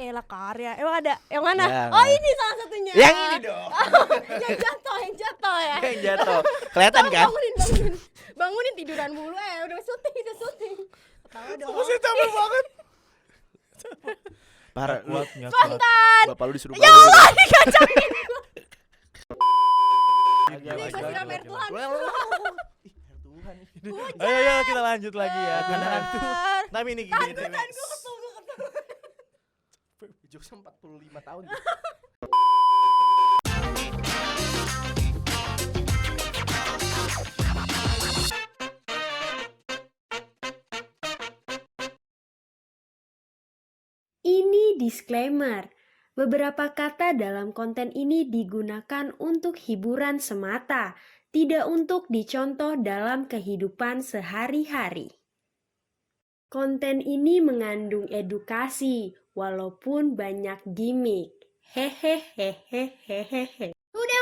Elah karya. Emang ada yang mana? Ya, Oh ini salah satunya. Yang ini dong. yang jatuh ya. Yang jatuh. Kelihatan kan? Bangunin tiduran mulu. Udah syuting. Tahu dong. Masih capek banget. Parah lu. Spontan. Bapak lu disuruh Ya Allah dikacangin. Ini gue siram air Tuhan. Tuhan. Ayo kita lanjut lagi ya. Beneran tuh. Bener. Tapi ini gini. Gue kesel. Jokesnya 45 tahun. Ini disclaimer. Beberapa kata dalam konten ini digunakan untuk hiburan semata, tidak untuk dicontoh dalam kehidupan sehari-hari. Konten ini mengandung edukasi, walaupun banyak gimmick. Hehehehehehe. Udah,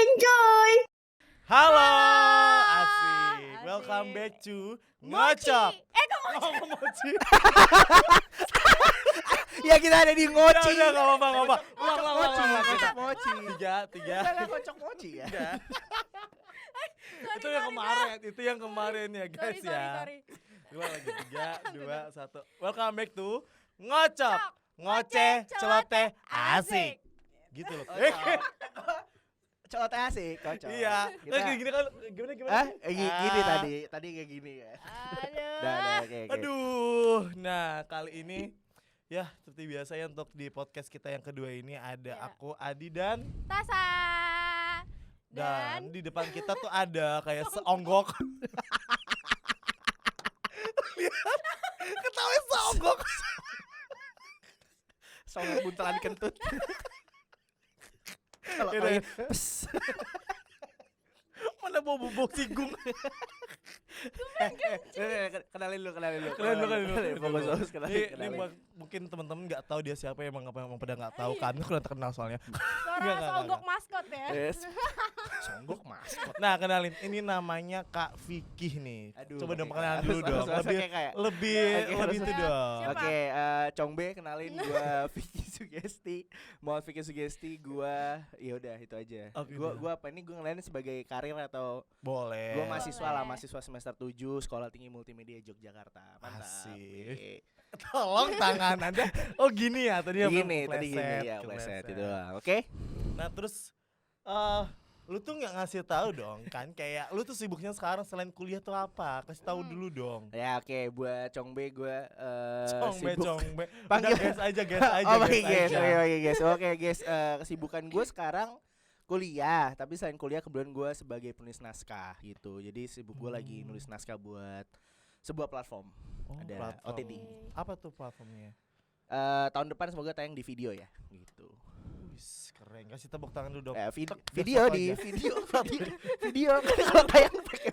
enjoy! Halo, asik. Welcome back to Ngocok. Kok Mochi. Ya kita ada di ngoci. Udah, gak apa-apa. Mochi. Ulang. Mochi. Tiga. Kita kocok mochi ya. Itu yang kemarin ya guys ya. Sorry. Dua lagi 3, 2, 1. Welcome back to Ngocok. Ngoceh, celoteh, asik. Gitu loh. Celoteh asik, kocok. Iya. Kayak gini kan gimana? Gini tadi kayak gini ya. Aduh. Oke. Aduh. Nah, kali ini ya seperti biasa ya untuk di podcast kita yang kedua ini ada Ya. aku Adi dan Tasa. di depan kita tuh ada kayak seonggok. Lihat. Ketawa seonggok. Songok buntelan kentut. Kalau Yaudah. pes. Mana bau bubuk singgung. Kenalin lu. Fokus. Ini Kenalin. mungkin teman-teman nggak tahu dia siapa, emang pada nggak tahu kan, aku udah terkenal soalnya. Suara Enggak. sogok maskot ya. Yes. Songgok maskot. Nah, kenalin, ini namanya Kak Vicky nih. Aduh, Coba dong pakai perkenalan Kak. dulu dong. Harus Lebih kayak- lebih harus- itu dong. Siapa? Oke, Congbe kenalin gua Vicky Sugesti. Mau Vicky Sugesti gua ya udah itu aja. Oke, Gua apa ini gua ngelainin sebagai karir atau Boleh. gua mahasiswa lah, Boleh. mahasiswa semester 7 Sekolah Tinggi Multimedia Yogyakarta. Mantap. Asik. Oke. Tolong tangan Anda. Oh gini ya tadi Gini tadi gini ya, pleset itu doang. Oke. Nah, terus lu tuh nggak ngasih tahu dong kan, kayak lu tuh sibuknya sekarang selain kuliah tuh apa? Kasih tahu dulu dong. Ya oke, buat Congbe gua Congbe. Panggil- Udah, guys aja. Oh, pakai guys. aja. Oke, guys. Oke, guys. Kesibukan gue sekarang kuliah, tapi selain kuliah kebetulan gue sebagai penulis naskah gitu. Jadi sibuk gue lagi nulis naskah buat sebuah platform. Oh, Ada platform. OTT. Apa tuh platformnya? Tahun depan semoga tayang di video ya, gitu. Wis, keren. Kasih tepuk tangan dulu dong. Video Biar di satu aja. video kalau tayang pakai.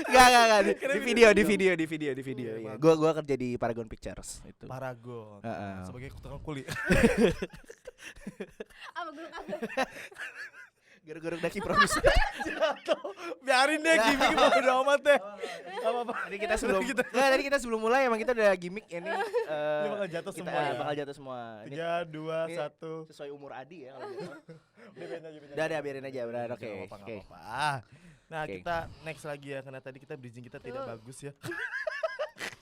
Enggak di video ya. Bagus. Gua kerja di Paragon Pictures itu. Paragon. Heeh. Sebagai tukang kuli. Apa gue kagak? Garuk-garuk daki produser. Biarin deh gimmick bodo amat deh. Apa-apa. Tadi kita sebelum mulai emang kita udah gimmick ini. Ini bakal jatuh kita semua ya? bakal jatuh semua. Ini 3, 2, ini 1. sesuai umur Adi ya kalau gitu. Udah Biarin aja, benar. Oke. Oke. Nah, Oke. kita next lagi ya, karena tadi kita bridging kita tidak bagus ya.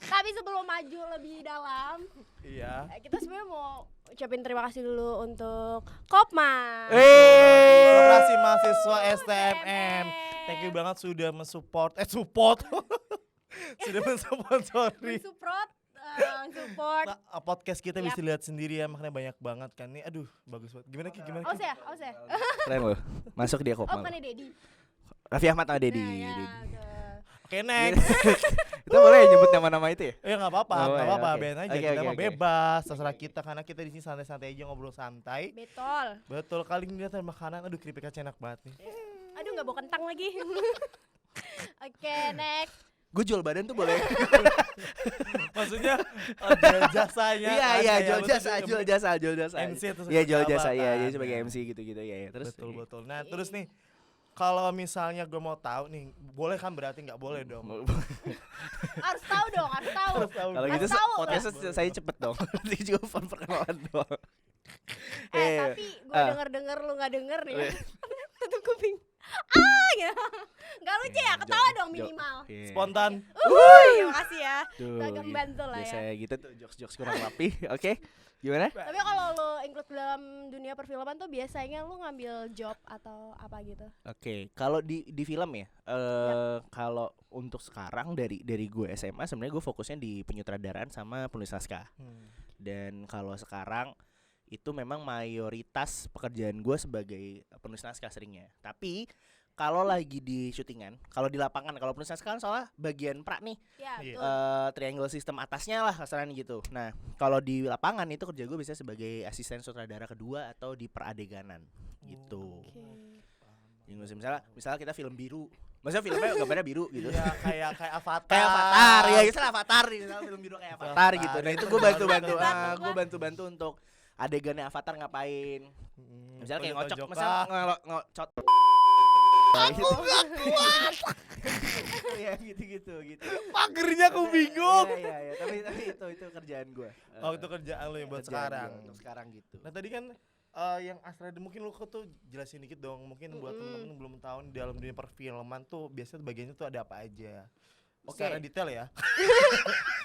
Tapi sebelum maju lebih dalam, Iya. kita sebenarnya mau ucapin terima kasih dulu untuk Kopma. Koperasi Mahasiswa STMN. Thank you banget sudah support. Sudah mensponsori. Support. Nah, podcast kita bisa lihat sendiri ya, makanya banyak banget kan nih. Aduh, bagus banget. Gimana Ki? Aus ya. Keren loh. Masuk dia kok. Oh kan Dedi. Raffi Ahmad sama Dedi. Ya, Oke, next. Kita boleh nyebut nama-nama itu ya? Ya nggak apa-apa, Oh, nggak ya, apa-apa, oke. biarin aja. Oke, Kita oke, mah oke. bebas, terserah kita, karena kita di sini santai-santai aja, ngobrol santai. Betul. Betul, kali ini lihat makanan, aduh keripiknya enak banget nih. Aduh nggak bawa kentang lagi. Oke, next. Gue jual badan tuh boleh. Maksudnya jual jasanya. Iya kan, iya kayak jual lu jasa, tuh jual jasa, jual jasa. MC atau Iya jual seperti jasa apa iya, kan, jadi sebagai ya. MC gitu-gitu ya. Terus Betul. Nah, terus nih kalau misalnya gue mau tahu nih, boleh kan berarti nggak boleh dong. Harus tahu dong, harus tahu. Harus tahu. Kalau Harus gitu tahu. podcastnya saya cepet dong. Nanti juga perkenalan doang. Tapi gue Ah. denger lu nggak denger nih. Eh. Tutup kuping. Ya. Nggak lucu ya, ketawa dong minimal. Spontan. Terima kasih ya. Tuh, Agak membantu lah ya. biasa gitu tuh jokes-jokes kurang rapi. Oke. Gimana? Tapi kalau lu include dalam dunia perfilman tuh biasanya lu ngambil job atau apa gitu? Oke, kalau di film ya, kalau untuk sekarang dari gue SMA sebenarnya gue fokusnya di penyutradaraan sama penulis naskah. Dan kalau sekarang itu memang mayoritas pekerjaan gue sebagai penulis naskah seringnya. Tapi kalau lagi di syutingan, kalau di lapangan, kalau penulis naskah kan soalnya bagian pra nih, Ya, Iya. betul. triangle system atasnya lah kasarannya gitu. Nah, kalau di lapangan itu kerja gue biasanya sebagai asisten sutradara kedua atau di peradeganan gitu. Oke. Jadi misalnya kita film biru, maksudnya filmnya gambarnya biru gitu. Iya, kayak Avatar. Kayak Avatar, ya misalnya Avatar nih, misalnya film biru kayak Avatar Avatar, gitu. Nah itu itu gue bantu-bantu, bener. gue bantu-bantu untuk adegannya Avatar ngapain. Misalnya kayak ngocok, Tonjoka. misalnya ngocok. Aku nggak kuat. Ya gitu. Pagernya aku bingung. Iya, tapi itu kerjaan gue. Oh, itu kerjaan lo yang buat sekarang. Untuk sekarang gitu. Nah, tadi kan yang Astra mungkin lu tuh jelasin dikit dong. Mungkin buat temen-temen yang belum tahu di dalam dunia perfilman tuh biasanya bagiannya tuh ada apa aja. Oke. Secara detail ya.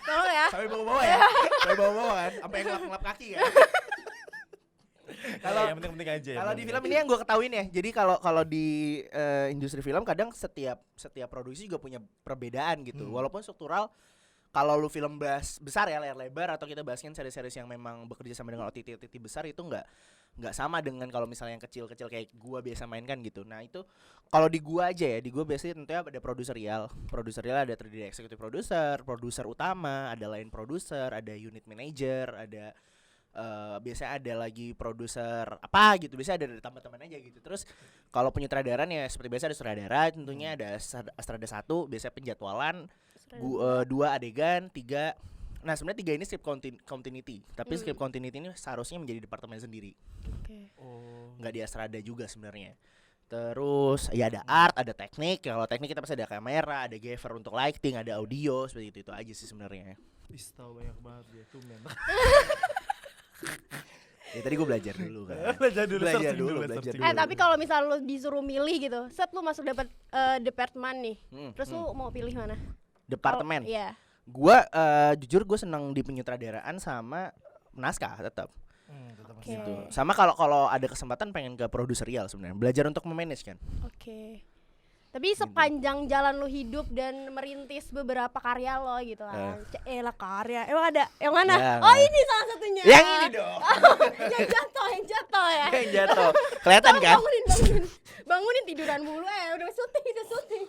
Tolong ya. Sampai bawa-bawa ya. Sampai bawa-bawa kan, sampai ngelap-ngelap kaki ya. Kalau yang penting-penting aja ya. Kalau di film ini yang gue ketahuin ya, jadi kalau di industri film kadang setiap produksi juga punya perbedaan gitu. Walaupun struktural, kalau lu film besar ya, layar lebar atau kita bahaskan series-series yang memang bekerja sama dengan OTT besar itu nggak sama dengan kalau misalnya yang kecil-kecil kayak gua biasa mainkan gitu. Nah itu kalau di gua aja ya, di gua biasanya tentunya ada produser real ada 3D executive produser utama, ada line producer, ada unit manager, ada biasanya ada lagi produser apa gitu, biasanya ada dari teman-teman aja gitu. Terus kalau penyutradaran ya seperti biasa ada sutradara, tentunya ada Astrada 1, biasanya penjadwalan, 2 adegan, 3. Nah sebenarnya 3 ini script continuity, tapi script continuity ini seharusnya menjadi departemen sendiri, Oke. nggak di Astrada juga sebenarnya. Terus ya ada art, ada teknik. Kalau teknik kita pasti ada kamera, ada gaffer untuk lighting, ada audio, seperti itu aja sih sebenarnya. tahu banyak banget dia tuh men. Ya tadi gue belajar dulu kan. Belajar dulu, Belajar searching dulu, searching belajar dulu. dulu. Tapi kalau misal lu disuruh milih gitu, set lu masuk dapat departemen nih. Terus lu mau pilih mana? Departemen. Iya. Gua jujur gue seneng di penyutradaraan sama naskah tetap. Tetap Oke. Gitu. Sama kalau ada kesempatan pengen ke produserial sebenarnya, belajar untuk memanage kan. Oke. Tapi sepanjang jalan lu hidup dan merintis beberapa karya lo gitu kan. Lah karya. Emang ada yang mana? Ya, Oh, nggak. ini salah satunya. Yang ini dong. yang jatuh ya. Yang jatuh. Kelihatan Tolong kan? bangunin. Bangunin tiduran mulu udah syuting.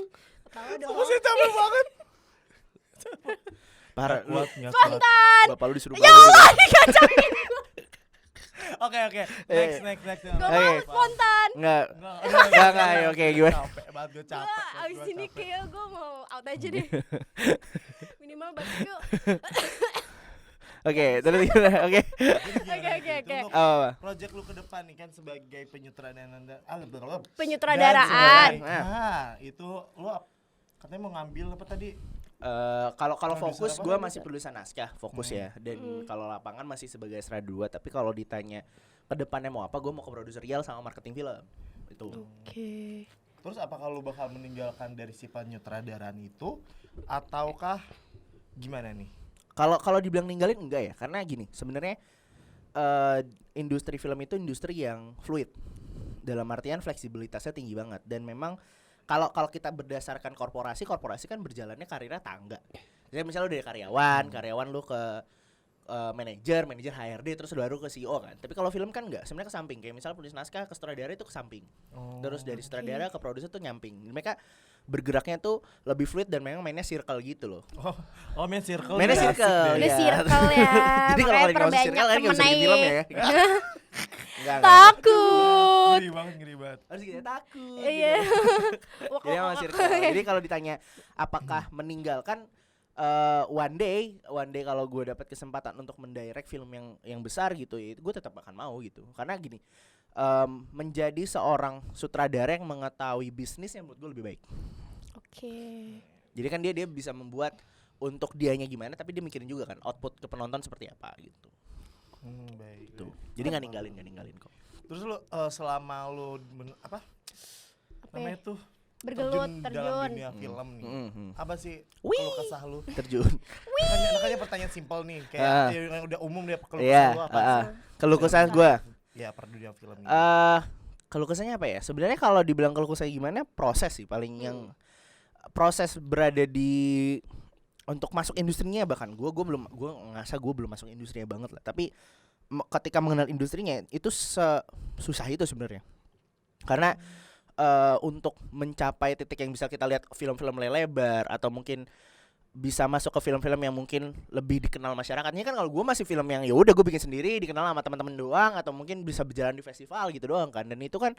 Ketawa dong. Masih capek banget. Parah. Lu, Spontan. bapak lu disuruh Ya Allah, dikacangin. Oke. Next. Gak mau spontan. Enggak. Enggak, ya, oke, gimana? Capek banget gue capek. Wah, abis ini kayak gue mau out aja deh. Minimal balik yuk. Oke, terus gimana? Oke. Oke. Apa? Project lu ke depan nih kan sebagai penyutradaraan Penyutradaraan. Nah, itu lu katanya mau ngambil apa tadi? Kalau Produser fokus apa gue tadi, masih Kak? penulisan naskah fokus ya, dan kalau lapangan masih sebagai Astra 2. Tapi kalau ditanya ke depannya mau apa, gue mau ke produserial sama marketing film itu. Oke. Terus apakah lu bakal meninggalkan dari si penyutradaraan itu ataukah gimana nih? Kalau dibilang ninggalin enggak ya, karena gini sebenarnya industri film itu industri yang fluid, dalam artian fleksibilitasnya tinggi banget. Dan memang kalau kita berdasarkan korporasi kan berjalannya karirnya tangga. Jadi misalnya lu dari karyawan lu ke manajer HRD, terus baru ke CEO kan. Tapi kalau film kan enggak, sebenarnya ke samping. Kayak misalnya penulis naskah ke sutradara itu ke samping. Terus dari sutradara ke produser tuh nyamping. Mereka bergeraknya tuh lebih fluid dan memang mainnya circle gitu loh. Oh main circle. Mainnya ya, asik circle. deh. Udah Iya. circle ya. Jadi kalau Makanya lagi ngomong perbanyak circle kan nggak bisa temen bikin film ya. aja. Enggak. Takut. Ngeri banget. Harus kita takut. Iya. Jadi emang circle. Jadi kalau ditanya apakah meninggalkan one day kalau gue dapat kesempatan untuk mendirect film yang besar gitu, ya gue tetap akan mau gitu. Karena gini, menjadi seorang sutradara yang mengetahui bisnis yang menurut gue lebih baik. Oke. Jadi kan dia bisa membuat untuk dianya gimana, tapi dia mikirin juga kan output ke penonton seperti apa gitu. Baik. Tuh. Jadi nggak ninggalin kok. Terus lu selama lu Apa namanya ya? tuh Bergelut, dalam terjun. dunia film nih. Mhm. Apa sih Wih. keluh kesah lu? Terjun. Makanya pertanyaan simpel nih, kayak yang udah umum dia keluh kesah Iya. lu apa sih? Keluh kesah gue. Ya per dunia film ini. Keluh kesahnya apa ya? Sebenarnya kalau dibilang keluh kesah gimana, proses sih paling yang proses berada di untuk masuk industrinya. Bahkan gue belum masuk industrinya banget lah. Tapi ketika mengenal industrinya itu susah itu sebenarnya. Karena untuk mencapai titik yang bisa kita lihat film-film lebar atau mungkin bisa masuk ke film-film yang mungkin lebih dikenal masyarakatnya kan, kalau gue masih film yang ya udah gue bikin sendiri dikenal sama teman-teman doang atau mungkin bisa berjalan di festival gitu doang kan. Dan itu kan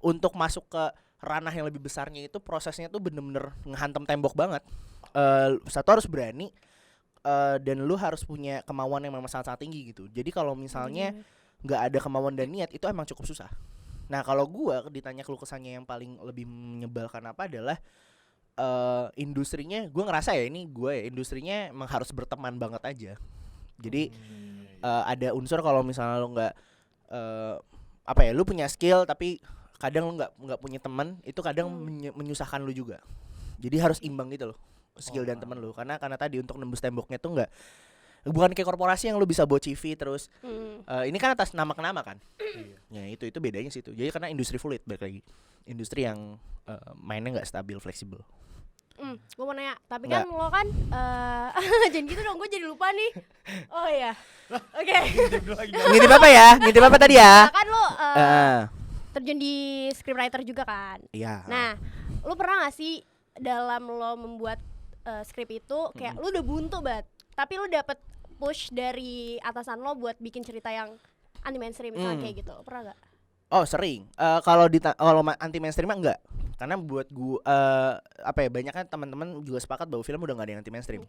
untuk masuk ke ranah yang lebih besarnya itu prosesnya tuh bener-bener ngehantam tembok banget. Satu harus berani dan lu harus punya kemauan yang memang sangat-sangat tinggi gitu. Jadi kalau misalnya nggak ada kemauan dan niat itu emang cukup susah. Nah kalau gua ditanya keluh kesahnya yang paling lebih menyebalkan apa adalah industrinya. Gua ngerasa ya ini industrinya emang harus berteman banget aja. Jadi ada unsur kalau misalnya lu nggak lu punya skill tapi kadang lu nggak punya teman, itu kadang menyusahkan lu juga. Jadi harus imbang gitu loh skill dan teman lu, karena tadi untuk nembus temboknya tuh bukan kayak korporasi yang lu bisa bawa CV terus ini kan atas nama ke nama kan. Ya itu bedanya situ. Jadi karena industri fluid, balik lagi industri yang mainnya nggak stabil, fleksibel. Gue mau nanya, tapi kan lo kan jangan gitu dong, gue jadi lupa nih. Oh iya, oke. Ngintip apa ya? Ngintip apa tadi ya? Kan lo terjun di scriptwriter juga kan. Iya. Nah, lo pernah gak sih dalam lo membuat skrip itu kayak lo udah buntu banget, tapi lo dapet push dari atasan lo buat bikin cerita yang anti mainstream misalnya kayak gitu, pernah gak? Oh sering. Kalau anti mainstream enggak. Karena buat gua banyak kan teman-teman juga sepakat bahwa film udah enggak ada yang anti mainstream.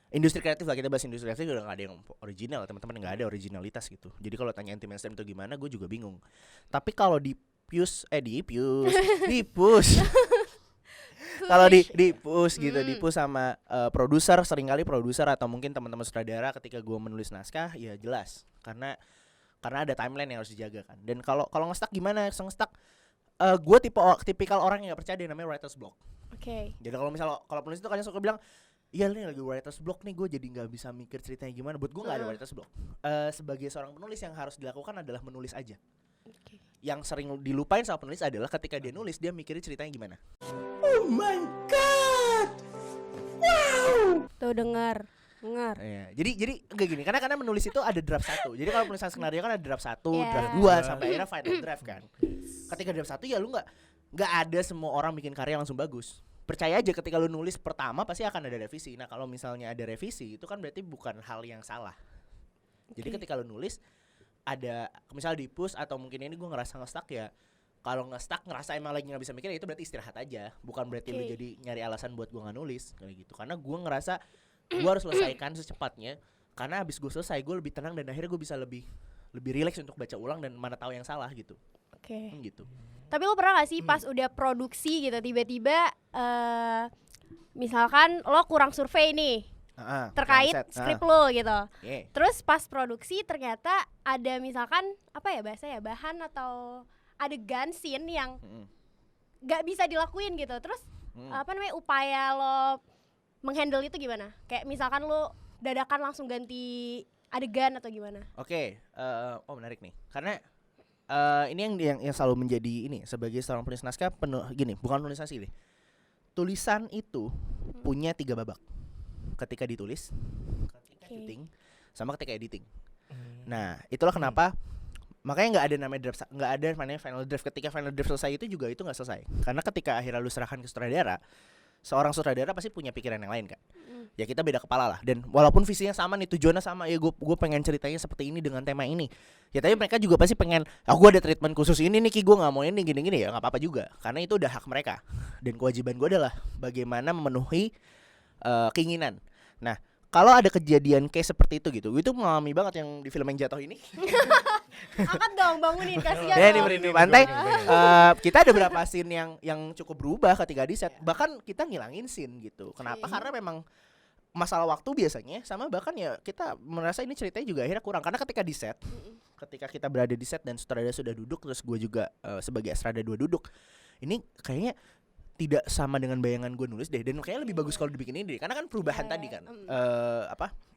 Industri kreatif lah, kita bahas industri kreatif udah enggak ada yang original, teman-teman enggak ada originalitas gitu. Jadi kalau tanya anti mainstream itu gimana, gue juga bingung. Tapi kalau di push kalau di push gitu, di push sama produser, seringkali produser atau mungkin teman-teman sutradara ketika gue menulis naskah, ya jelas karena ada timeline yang harus dijaga kan. Dan kalau nge-stuck gimana? Nge-stuck gue tipikal orang yang gak percaya dia namanya writer's block. Jadi kalau penulis itu kadang suka bilang, iya nih lagi writer's block nih, gue jadi nggak bisa mikir ceritanya gimana. Buat gue nggak ada writer's block. Sebagai seorang penulis yang harus dilakukan adalah menulis aja. Yang sering dilupain sama penulis adalah ketika dia nulis, dia mikirin ceritanya gimana. Oh my god, wow. Tuh dengar. Ya, jadi enggak gini, karena menulis itu ada draft 1. Jadi kalau penulisan skenario kan ada draft 1, draft 2 sampai akhirnya final draft kan. Ketika draft 1 ya lu nggak ada semua orang bikin karya langsung bagus. Percaya aja ketika lu nulis pertama pasti akan ada revisi. Nah, kalau misalnya ada revisi itu kan berarti bukan hal yang salah. Jadi ketika lu nulis ada misalnya di push atau mungkin ini gue ngerasa nge-stuck ya. Kalau nge-stuck ngerasa emang lagi nggak bisa mikir ya itu berarti istirahat aja. Bukan berarti lu jadi nyari alasan buat gue nggak nulis kayak gitu. Karena gue ngerasa gue harus selesaikan secepatnya. Karena habis gue selesai gue lebih tenang dan akhirnya gue bisa lebih rileks untuk baca ulang dan mana tahu yang salah gitu. Gitu. Tapi lo pernah gak sih pas udah produksi gitu tiba-tiba misalkan lo kurang survei nih terkait skrip lo gitu. Terus pas produksi ternyata ada misalkan bahan atau adegan scene yang gak bisa dilakuin gitu. Terus upaya lo menghandle itu gimana? Kayak misalkan lo dadakan langsung ganti adegan atau gimana? Menarik nih. Karena ini yang selalu menjadi ini sebagai seorang penulis naskah bukan penulis naskah deh. Tulisan itu punya 3 babak. Ketika ditulis, ketika syuting, sama ketika editing. Nah, itulah kenapa makanya nggak ada namanya draft, nggak ada namanya final draft. Ketika final draft selesai itu juga itu nggak selesai. Karena ketika akhirnya lu serahkan ke sutradara, seorang sutradara pasti punya pikiran yang lain kan. Ya kita beda kepala lah. Dan walaupun visinya sama nih, tujuannya sama, ya gue pengen ceritanya seperti ini dengan tema ini. Ya tapi mereka juga pasti pengen, gue ada treatment khusus ini nih, gue nggak mau ini gini-gini, ya nggak apa-apa juga. Karena itu udah hak mereka. Dan kewajiban gue adalah bagaimana memenuhi keinginan. Nah, kalau ada kejadian kayak seperti itu gitu, gue tuh mengalami banget yang di film yang jatuh ini. Angkat dong, bangunin, kasihan Ya, dong. di pantai. Kita ada beberapa scene yang cukup berubah ketika di set. Bahkan kita ngilangin scene gitu. Kenapa? Karena memang masalah waktu biasanya, sama bahkan ya kita merasa ini ceritanya juga akhirnya kurang karena ketika di set, ketika kita berada di set dan sutradara sudah duduk, terus gue juga sebagai Estrada 2 duduk, ini kayaknya tidak sama dengan bayangan gue nulis deh, dan kayaknya lebih bagus kalau dibikin ini deh, karena kan perubahan tadi kan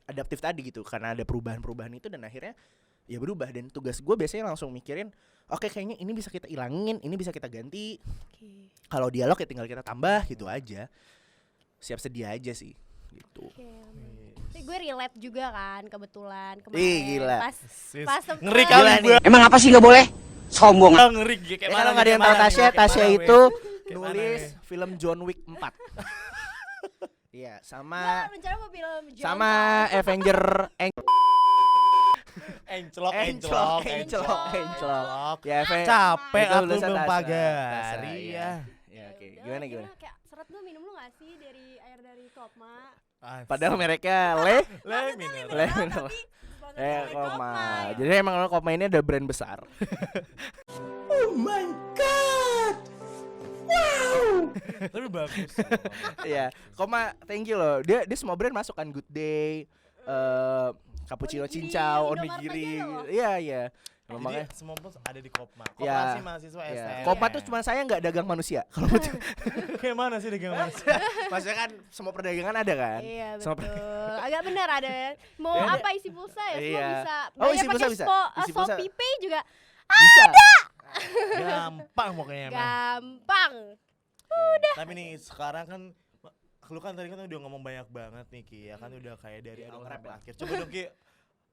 adaptif tadi gitu, karena ada perubahan itu dan akhirnya ya berubah. Dan tugas gue biasanya langsung mikirin, oke, kayaknya ini bisa kita ilangin, ini bisa kita ganti. Kalau dialog ya tinggal kita tambah gitu aja, siap sedia aja sih gitu. Gue relate juga kan kebetulan kemarin. Gila. Pas Ngeri kali gue. Emang apa sih nggak boleh? Sombong. Ngeri kayak Kalau nggak ada yang tahu Tasya itu nulis film John Wick 4. Iya, sama rencana mau film John sama Avenger Enclok. Ya, Capek Itu aku tulisan Tasya. mempagari Tasya, ya. Oke. Gimana? Kayak seret lu minum lu gak sih dari air dari Kopma? Padahal mereknya mineral. Koma. Jadi emang Koma ini ada brand besar. Oh my god. Wow. Tapi bagus. Iya, Koma, thank you loh. Dia semua brand masuk kan, Good Day, Cappuccino Onigiri, Cincau, Indomaret Onigiri. aja loh. Iya. Jadi semua pun ada di Kopma. Ya. Koperasi mahasiswa Iya. STM. Koma tuh cuma saya nggak dagang manusia. Kalau Kayak mana sih dagang mas? maksudnya kan semua perdagangan ada kan? Iya Semua betul. Agak benar ada. Mau Iya. apa isi pulsa ya? Semua Iya. bisa. Oh, Bayar isi pulsa pakai bisa. Isi pulsa. Shopee Pay juga Bisa. Gampang pokoknya emang. gampang. Tapi nih sekarang kan lu kan tadi kan udah ngomong banyak banget nih Ki, ya kan udah kayak dari awal sampai akhir. Coba dong Ki,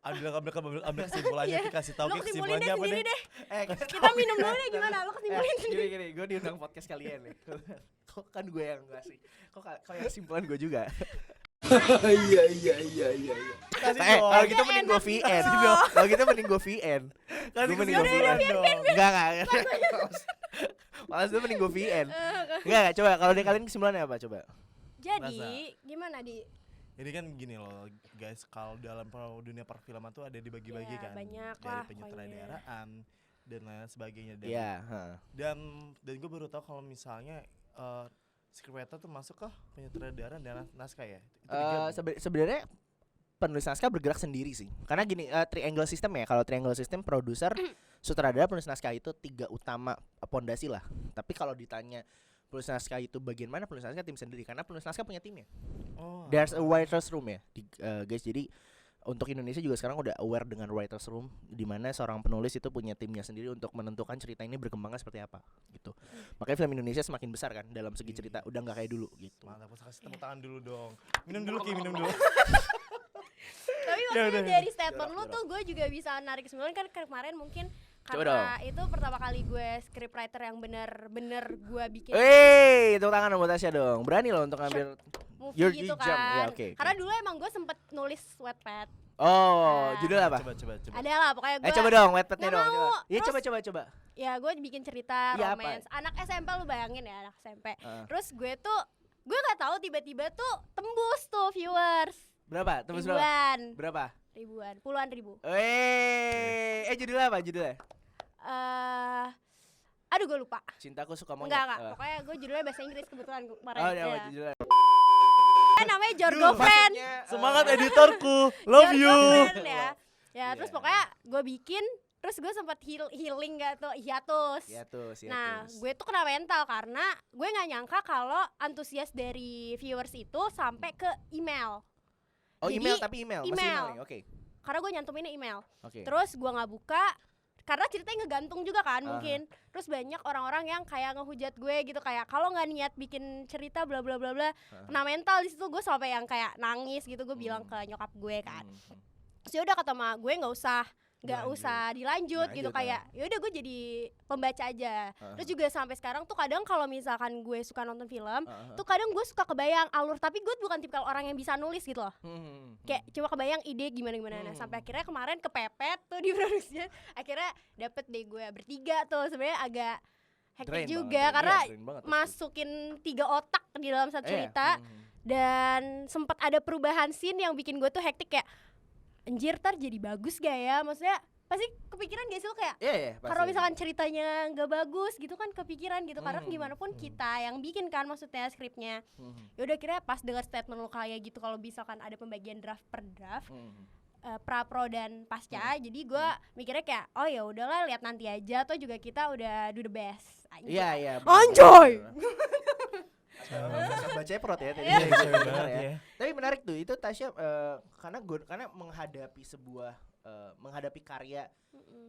ambil kesimpulannya Ki, kasih tahu Lo Ki kesimpulin kesimpulannya deh apa sendiri deh. deh. Kita minum dulu deh gimana? Lo kesimpulin sendiri. Gini, gue diundang podcast kalian nih. Kok kan gue yang ngasih. Kok yang kesimpulan gue juga. Iya. Kasih dong. Kalau gitu mending gue VN. Kalau gitu mending gue VN. Kasih Gue mending gue kesimpulan VN. dong. Enggak. Malas tuh mending gue VN. Enggak, coba kalau dari kalian kesimpulannya apa coba? Jadi gimana di? Jadi kan gini loh guys, kalau dalam dunia perfilman tuh ada dibagi-bagi Ya, kan, banyak dari lah penyutradaraan dan lain sebagainya. Iya. Dan gue baru tahu kalau misalnya scriptwriter tuh masuk ke penyutradaraan dan naskah ya. Sebenarnya penulis naskah bergerak sendiri sih. Karena gini, triangle system ya. Kalau triangle system produser, sutradara, penulis naskah itu 3 utama pondasi lah. Tapi kalau ditanya penulis naskah itu bagian mana, penulis naskah tim sendiri karena penulis naskah punya timnya. There's a writer's room ya, guys. Jadi untuk Indonesia juga sekarang udah aware dengan writer's room, di mana seorang penulis itu punya timnya sendiri untuk menentukan cerita ini berkembangnya seperti apa gitu. Makanya film Indonesia semakin besar kan dalam segi cerita, udah nggak kayak dulu gitu. Mantap, kasih tepuk tangan dulu dong. Minum dulu Ki, minum dulu. Tapi maksudnya dari statement lu tuh gue juga bisa narik kesimpulan kan kemarin mungkin karena itu pertama kali gue scriptwriter yang bener-bener gue bikin Tepuk tangan buat Tasya dong. Berani loh untuk ngambil movie gitu jump. kan. Ya, oke. Karena dulu emang gue sempet nulis Wattpad. Judul apa? Coba. Ada lah pokoknya gue. Coba dong, Wattpadnya Nggak dong. mau. Iya, Terus- coba. Ya gue bikin cerita Iya, romance. Anak SMP lu bayangin ya, anak SMP. Terus Terus gue nggak tahu tiba-tiba tuh tembus tuh viewers. berapa? Tembus berapa? Berapa? Ribuan, puluhan ribu. Judulnya apa? Judulnya? Aduh gue lupa. Cintaku suka monyet. Enggak. Pokoknya gue judulnya bahasa Inggris kebetulan kemarin. Oh, iya, ya. judulnya. Namanya Your Girlfriend. Semangat editorku, love Your you. Girlfriend, ya. Iya. Terus pokoknya gue bikin, terus gue sempat healing gak tuh, hiatus. Nah, gue tuh kena mental karena gue nggak nyangka kalau antusias dari viewers itu sampai ke email. Oh, Jadi, email, tapi email. Masih email. email nih, oke. Karena gue nyantuminnya email. Oke. Terus gue nggak buka karena ceritanya ngegantung juga kan Aha. mungkin. Terus banyak orang-orang yang kayak ngehujat gue gitu, kayak kalau nggak niat bikin cerita bla bla bla bla. Kena mental di situ gue sampai yang kayak nangis gitu. Gue bilang ke nyokap gue kan. Terus ya udah kata sama gue nggak usah dilanjut gitu, kayak ya udah gue jadi pembaca aja. Terus juga sampai sekarang tuh kadang kalau misalkan gue suka nonton film tuh kadang gue suka kebayang alur, tapi gue bukan tipikal orang yang bisa nulis gitu loh. Kayak cuma kebayang ide gimana. Nah, sampai akhirnya kemarin kepepet tuh di produksinya. Akhirnya dapet deh gue bertiga tuh, sebenarnya agak hektik Drain juga banget, karena drain banget pasti. masukin 3 otak di dalam satu cerita. Dan sempat ada perubahan scene yang bikin gue tuh hektik kayak anjir ntar jadi bagus gak ya, maksudnya pasti kepikiran gak sih lo kayak kalau misalkan ceritanya nggak bagus gitu kan kepikiran gitu, karena gimana pun kita yang bikin kan maksudnya skripnya. Ya udah kira pas dengar statement lo kayak gitu kalau misalkan ada pembagian draft per draft, pra pro dan pasca, jadi gue mikirnya kayak oh ya udahlah lihat nanti aja, atau juga kita udah do the best. Iya. Anjoy. Bacanya perut ya tadi. Iya, Ya. Tapi menarik tuh itu Tasya, karena menghadapi karya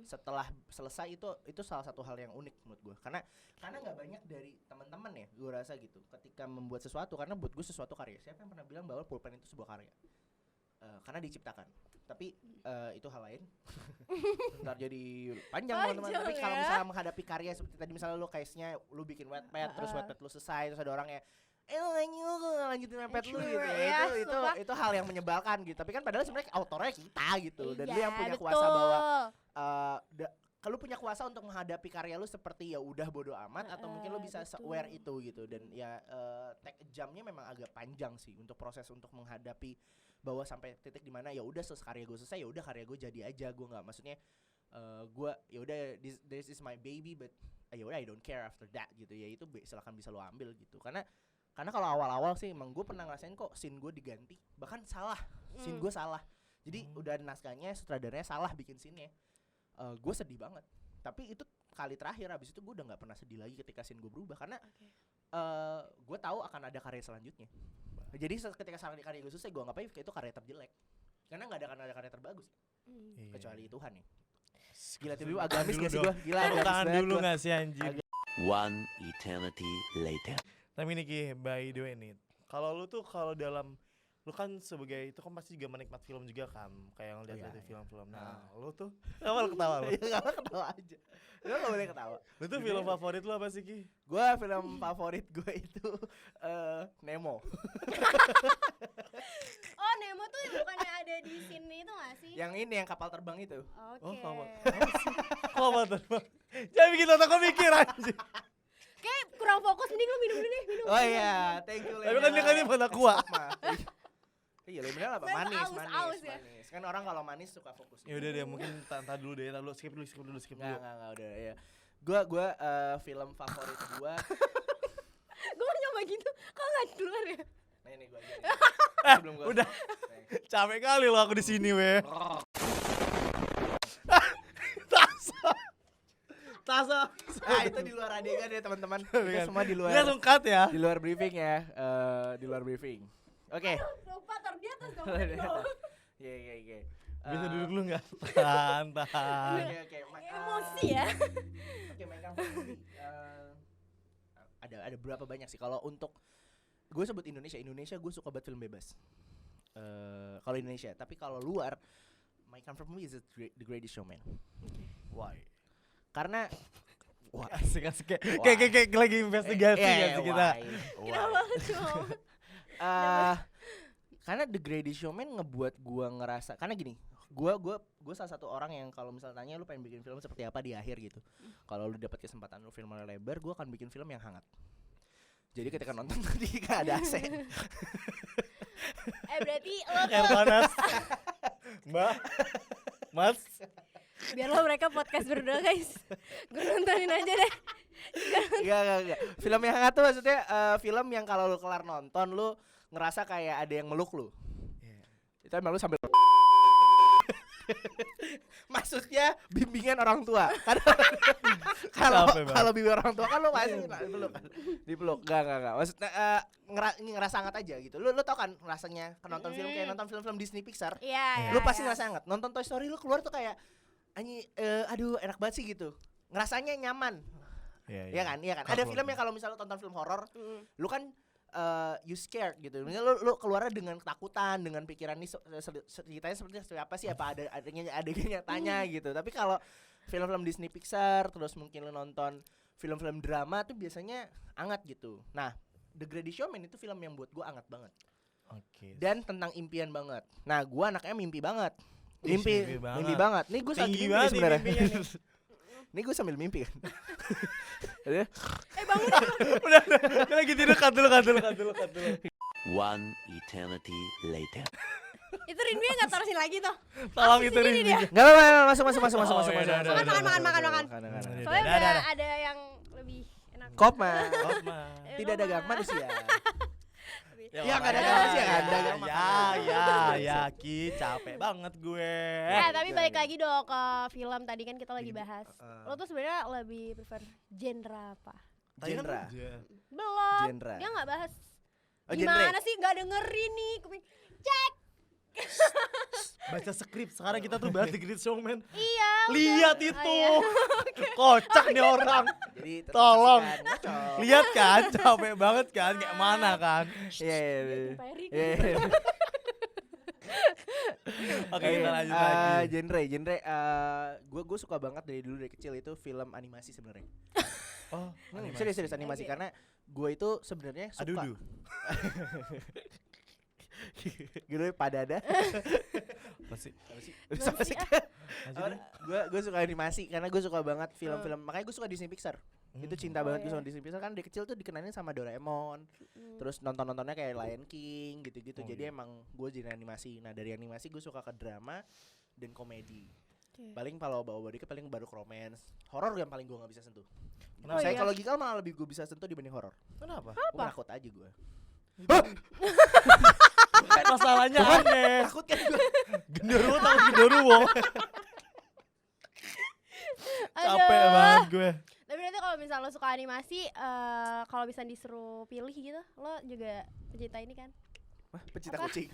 setelah selesai itu salah satu hal yang unik menurut gue, karena nggak banyak dari teman-teman ya gue rasa gitu ketika membuat sesuatu, karena buat gue sesuatu karya, siapa yang pernah bilang bahwa pulpen itu sebuah karya? Karena diciptakan, tapi itu hal lain. Ntar jadi panjang teman-teman. Tapi kalau misalnya menghadapi karya seperti tadi, misalnya lu case-nya lu bikin wetpad, terus wetpad lu selesai, terus ada orang ya lanjutin wetpad lu gitu ya, itu hal yang menyebalkan gitu. Tapi kan padahal sebenarnya autornya kita gitu, dan lu yang punya kuasa bahwa kalau punya kuasa untuk menghadapi karya lu seperti ya udah bodo amat, atau mungkin lu bisa aware itu gitu. Dan ya take jamnya memang agak panjang sih untuk proses untuk menghadapi bahwa sampai titik dimana ya udah karya gue selesai, ya udah karya gue jadi aja, gue nggak, maksudnya gue ya udah this is my baby, but ya udah I don't care after that gitu ya, itu silakan bisa lo ambil gitu. Karena kalau awal-awal sih emang gue pernah ngerasain kok scene gue diganti, bahkan salah scene gue salah, jadi udah naskahnya sutradaranya salah bikin scene-nya. Gue sedih banget, tapi itu kali terakhir. Abis itu gue udah nggak pernah sedih lagi ketika scene gue berubah, karena gue tahu akan ada karya selanjutnya. Jadi ketika karya gue selesai, gue ngapain itu karya terjelek, karena nggak ada karya terbagus kecuali Tuhan ya. Gila tiba-tiba agamis gak sih gue? Gila tahan dulu gak sih anjir? One eternity later. Tapi nih Ki, by the way nih, kalau lu tuh lu kan sebagai itu kan pasti juga menikmat film juga kan, kayak yang lihat film-film. Nah, lu tuh apa lu ketawa lu? Enggak ketawa aja. Lu enggak boleh ketawa. Lu tuh film favorit lu apa sih Ki? Gua film favorit gue itu Nemo. Oh, Nemo tuh yang bukannya ada di sini itu gak sih? Yang ini yang kapal terbang itu. Oke. Apa terbang? Jangan bikin otak gue mikir anjir. Kayak kurang fokus, mending lu minum dulu deh, minum. Oh iya, thank you. Tapi kan dia kan mana kuah. Iya, bener apa? Manis. Kan orang kalau manis suka fokus. Ya udah deh, mungkin tanta dulu deh, skip dulu. Enggak udah ya. Gua film favorit gua. Gua mau nyoba gitu, kok enggak keluar ya? Nah, ini gua aja. Sebelum gua. Udah. Capek kali lo aku di sini, weh. Tasa. Itu di luar adegan ya, teman-teman. Kita semua di luar. Dia sungkat ya. Di luar briefing ya. Di luar briefing. Oke. Lupa taruh di atas dong. Iya. Bisa duduk dulu enggak? Tahan. Oke. Emosi ya. Oke, mainkan ada berapa banyak sih kalau untuk gue sebut Indonesia gue suka banget film bebas. Kalau Indonesia, tapi kalau luar, My Comfort Movie is The Greatest Showman. Why? Karena asik kayak lagi investigasi kan sih kita. Kenapa tuh? Karena The Greatest Showman ngebuat gue ngerasa, karena gini, gue salah satu orang yang kalau misalnya tanya lu pengen bikin film seperti apa di akhir gitu, kalau lu dapat kesempatan lu film lebar, gue akan bikin film yang hangat. Jadi ketika nonton tadi gak ada AC. Berarti lo Air panas. Mbak, Mas. biarlah mereka podcast berdua guys. Gue nontonin aja deh. Enggak. Film yang hangat tuh maksudnya film yang kalau lu kelar nonton lu ngerasa kayak ada yang meluk lu. Itu emang lu sambil maksudnya bimbingan orang tua. Kalau bimbingan orang tua kan lu pasti dipeluk. Enggak. Maksudnya ngerasa hangat aja gitu. Lu tau kan rasanya nonton film kayak nonton film-film Disney Pixar. Iya. Lu pasti ngerasa hangat. Nonton Toy Story lu keluar tuh kayak aduh enak banget sih gitu. Ngerasanya nyaman. Iya kan? Ada film yang kalau misalnya lu tonton film horor, lu kan you scared gitu. Misalnya lu keluarnya dengan ketakutan, dengan pikiran nih ceritanya seperti apa sih, apa ada adegannya tanya gitu. Tapi kalau film-film Disney Pixar, terus mungkin lu nonton film-film drama tuh biasanya hangat gitu. Nah, The Greatest Showman itu film yang buat gua hangat banget. Oke. Dan tentang impian banget. Nah, gua anaknya mimpi banget. Mimpi banget. Nih gua lagi mimpi sebenarnya. Nih gue sambil mimpi kan. Bangun. Udah lagi tidur, cut dulu. One eternity later. Itu Rindunya enggak taruh sini lagi tuh. Tolong Abis itu ini Rin. dia. Enggak apa-apa, masuk. Oh, Masuk. ya udah, Makan. Iya, Soalnya dah, udah dah. ada yang lebih enak. Kopma. Stop, Ma. Tidak ada gak manusia. Ya, Ya, nggak ada makanya. manusia kan, dagang Ya, Ki, capek banget gue. Tapi balik lagi dong ke film tadi kan kita lagi bahas. Lo tuh sebenarnya lebih prefer genre apa? Genre. Belum. Genre. Dia enggak bahas. Oh, Gimana genre. sih enggak dengerin nih? Cek. Baca skrip, sekarang kita tuh bahas The Great Showman. Iya. Lihat udah. itu. Oh, iya. Kocak nih orang. Jadi tetap Tolong. saksikan, ngocok. Lihat kan, capek banget kan, kayak mana kan. Iya. Pairing. Oke, kita lanjut lagi. Genre. Gue suka banget dari dulu dari kecil itu film animasi sebenarnya. Oh, Serius animasi Oke. karena gue itu sebenarnya suka. Aduh. Gitu pada ada. Masih. Sama sih. Lanjut. Gue suka animasi karena gue suka banget film-film. Makanya gue suka Disney Pixar. Itu cinta banget gue iya. sama Disney Pixar kan dari kecil tuh dikenalin sama Doraemon. Terus nontonnya kayak Lion King gitu-gitu. Oh, Jadi iya. emang gue jadi animasi. Nah, dari animasi gue suka ke drama dan komedi. Oke. Paling kalau bawa dikit paling baru ke romance. Horor yang paling gue nggak bisa sentuh. Oh, Saya iya. kalau Gikal malah lebih gue bisa sentuh dibanding horor. Kenapa? Gue takut aja gue. Masalahnya aneh. Takut kan gue. Genderuwo takut genderuwo. Capek banget gue. Tapi berarti kalau misalnya lo suka animasi, kalau bisa disuruh pilih gitu, lo juga pecinta ini kan? Wah, pecinta Apa? kucing.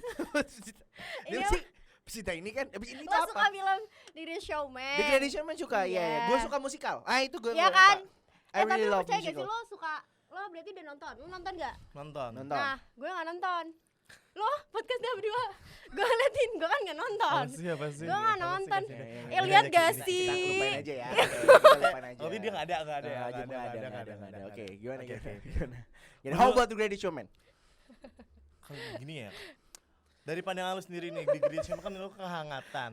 Ini Dia sih pecinta ini kan. Ini Lo tuh suka apa? film The Great Showman? The Greatest Showman suka, iya. Iya. Gue suka musikal. Itu gue. Iya kan? I tapi really lo love percaya gak sih musical. lo suka, lo berarti udah nonton? Lo nonton gak? Nonton. Nah, gue gak nonton. Lo podcastnya berdua, gue ngeliatin, gue kan gak nonton. Apa sih? Gue gak nonton. Iya, Lihat gak Kita sih? lupain aja ya. Kita lupain aja. Tapi dia nggak ada. Nggak ada. Oke, gimana? Oke. Gimana? How about The Greatest Showman? Kalau gini ya. Dari pandangan lu sendiri nih, di Great Showman kan lu kehangatan.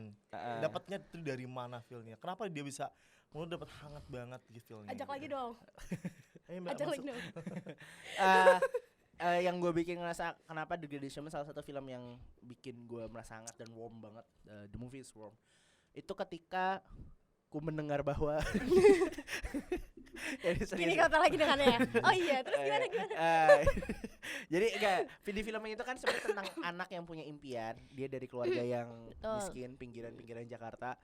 Dapatnya itu dari mana feel-nya? Kenapa dia bisa lu dapat hangat banget gitu feel-nya? Ajak lagi dong, Mbak, ajak lagi masuk. dong. Yang gue bikin ngerasa kenapa The Greatest Showman salah satu film yang bikin gue merasa hangat dan warm banget. The movie is warm. Itu ketika ku mendengar bahwa Gini kata lagi dengannya ya. Oh iya, terus gimana? Jadi kayak di film itu kan sebenarnya tentang anak yang punya impian. Dia dari keluarga yang Betul. miskin, pinggiran-pinggiran Jakarta.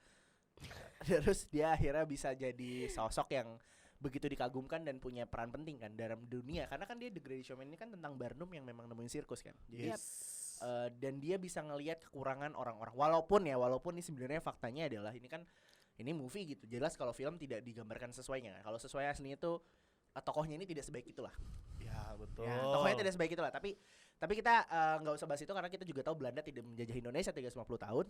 Terus dia akhirnya bisa jadi sosok yang begitu dikagumkan dan punya peran penting kan dalam dunia. Karena kan dia The Greatest Showman ini kan tentang Barnum yang memang nemuin sirkus kan. Jadi Yep. dan dia bisa ngelihat kekurangan orang-orang. Walaupun ini sebenarnya faktanya adalah ini movie gitu. Jelas kalau film tidak digambarkan sesuainya. Kalau sesuai aslinya itu tokohnya ini tidak sebaik itulah. Ya, betul. Ya, tokohnya tidak sebaik itulah. Tapi kita nggak usah bahas itu karena kita juga tahu Belanda tidak menjajah Indonesia 350 tahun.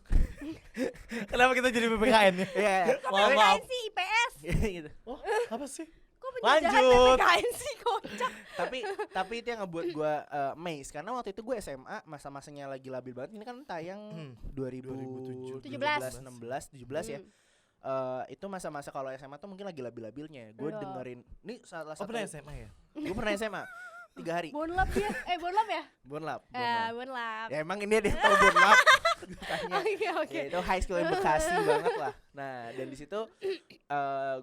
Kenapa kita jadi PPKN ya? Iya. Maaf. PPKN sih IPS. gitu. Oh, apa sih? Kok penjajahan Lanjut. PPKN sih kocak. Tapi itu yang ngebuat gue amazed karena waktu itu gue SMA masa-masanya lagi labil banget. Ini kan tayang 2017. 16, 17 ya. Itu masa-masa kalau SMA tuh mungkin lagi labil-labilnya. Gue Iya. dengerin ini salah Oh, satu. pernah SMA ya? Gue pernah SMA 3 hari. Bonlap ya? Bonlap ya? Bonlap. Bonlap. Ya emang ini ada yang tahu Bonlap. Tanya. Oke. Ya itu high school yang Bekasi banget lah. Nah, dan di situ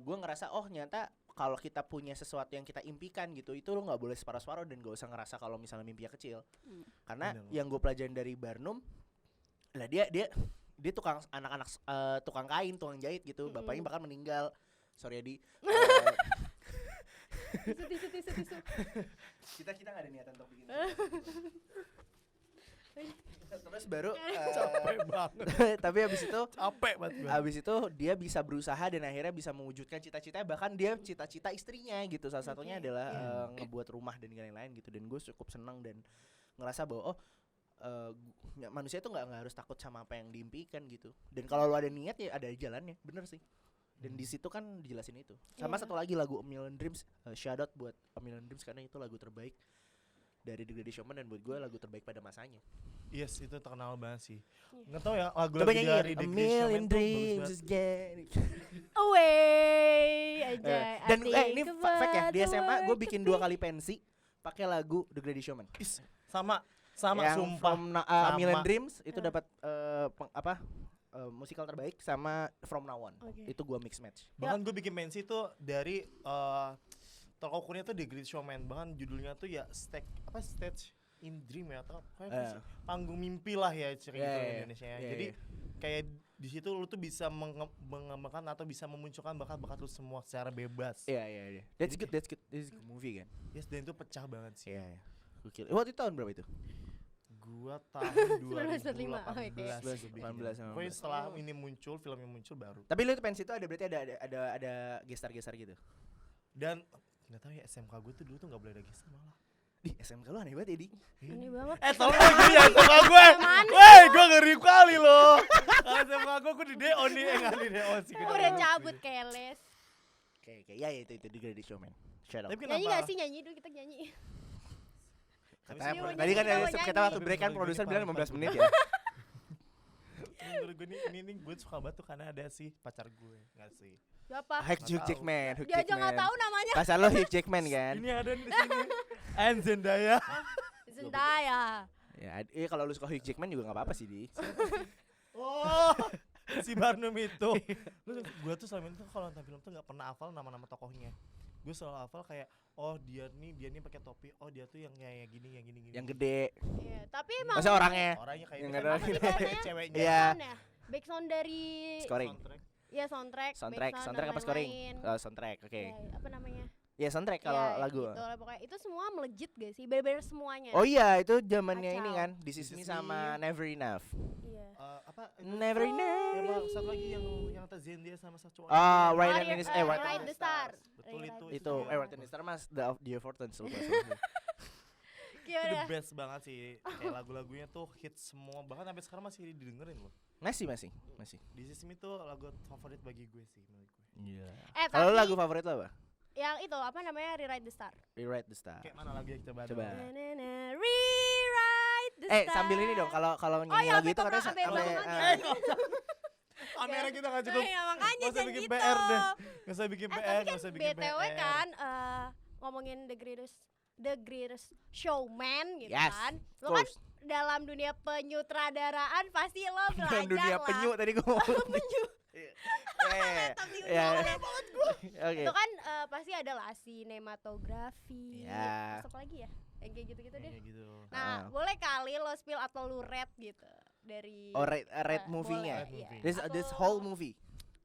gue ngerasa nyata kalau kita punya sesuatu yang kita impikan gitu, itu lo nggak boleh separuh-separuh dan gak usah ngerasa kalau misalnya mimpinya kecil. Karena Bener. yang gue pelajarin dari Barnum, lah dia tukang anak-anak tukang kain, tukang jahit gitu. Bapaknya bahkan meninggal. Sorry Adi. Tisu. Kita nggak ada niatan untuk bikin. Terus baru Capek banget. tapi Capek banget gue. abis itu dia bisa berusaha dan akhirnya bisa mewujudkan cita-citanya, bahkan dia cita-cita istrinya gitu. Salah satunya adalah ngebuat rumah dan lain-lain gitu. Dan gue cukup senang dan ngerasa bahwa manusia tuh nggak harus takut sama apa yang diimpikan gitu. Dan kalau lo ada niat ya ada jalannya, bener sih. Dan di situ kan dijelasin itu. Sama Iya. satu lagi lagu A Million Dreams, shout out buat A Million Dreams karena itu lagu terbaik dari The Greatest Showman dan buat gue lagu terbaik pada masanya. Yes, itu terkenal banget sih. Nggak tahu ya lagu-lagu Coba nyanyi dari A The Great Million Showman tuh bagus Dreams banget. is getting. Away aja. Dan ini fact ya, di SMA gue bikin 2 kali pensi pakai lagu The Greatest Showman. Is, sama Sama yang sumpah. From Sama. Million Dreams itu dapat musikal terbaik sama From Now On. Itu gua mix match. Bahkan gue bikin pensi tuh dari tolak ukurnya tuh The Great Showman. Bahkan judulnya tuh ya Stage in Dream ya atau kayak panggung mimpi lah ya cerita di Indonesia ya. Jadi kayak di situ lu tuh bisa mengembangkan atau bisa memunculkan bakat-bakat lu semua secara bebas. Iya. That's good. This is a good movie kan. Yes, dan itu pecah banget sih. Iya. Gokil. Waktu itu tahun berapa itu? Gua tahun 1945, 2018. 18. Pokoknya setelah ini muncul, filmnya muncul baru. Tapi lu itu pensi itu berarti ada gestar-gestar gitu. Dan nggak tahu ya SMK gue tuh dulu tuh nggak boleh ada gestar malah. Di SMK lu aneh banget ya, Di. Aneh banget. Tolong lagi ya SMK gue. Woi, gue ngeri kali loh. Kalau SMK gue di DO nih, enggak di DO sih. Udah cabut keles. Oke, ya itu The Great Showman. Shut up. Tapi Nyanyi gak sih? Nyanyi dulu, kita nyanyi. Tadi kan nyanyi. kita waktu break kan produser bilang 15 menit ya. Menurut gue ini gue suka banget tuh karena ada sih pacar gue, nggak sih? Siapa? Hugh Jackman. Dia aja gak tahu namanya. Pacar lo Hugh Jackman kan? Ini ada di sini. And Zendaya. Zendaya. Ya, kalau lu suka Hugh Jackman juga enggak apa-apa sih, Di. Oh, si Barnum itu. Gue tuh selama ini tuh kalau nonton film tuh nggak pernah hafal nama-nama tokohnya. Gue selalu hafal kayak dia nih pakai topi. Oh, dia tuh yang gini. Yang gede. Iya, tapi emang Masa orangnya? Orangnya kayak Yang itu ada kan lagi. ceweknya. Iya. Backsound dari Scoring. ya soundtrack Soundtrack dan apa scoring? lain-lain. Soundtrack, oke. Ya, apa namanya? Ya soundtrack kalau Ya, lagu. gitu lah, pokoknya itu semua melejit gak sih? Bener-bener semuanya. Oh iya, itu zamannya ini Kacau. kan, This Is Me sama Never Enough. Iya. Never Enough. Ya, satu lagi yang kata Zendaya sama satu cowok. Ride and Warrior- Ride Ride the Star. Betul Ride the itu Star. Ride and Star mas The Fortons lupa. Itu Gimana? the best banget sih. Kayak lagu-lagunya tuh hits semua. Bahkan sampai sekarang masih didengerin loh. Masih. This Is Me tuh lagu favorit bagi gue sih menurut gue. Iya. Tapi Kalau lagu favorit lo apa? yang itu apa namanya? Rewrite the Star. Rewrite the Star. Kayak mana lagu yang kita bahas? Coba. Rewrite the Star. Sambil ini dong, kalau nyanyi ya, lagu itu katanya sampai sampai ulang-ulang. Kamera kita nggak cukup. Ya makanya Nggak usah jangan bikin gitu. PR deh. Nggak usah bikin PR, Tapi nggak usah bikin BTW PR. kan ngomongin The Greatest Showman gitu Yes, kan. of Lo kan course. dalam dunia penyutradaraan pasti lo belajar Dalam dunia lah. penyu tadi gue ngomong. Penyu. Tapi Ya. Oke. itu kan pasti ada lah sinematografi. Ya. Masuk lagi ya? Yang kayak gitu-gitu deh. Kayak gitu. Nah, boleh kali lo spill atau lo rate gitu dari Red movie-nya. boleh, iya. Movie. This Atau- whole movie.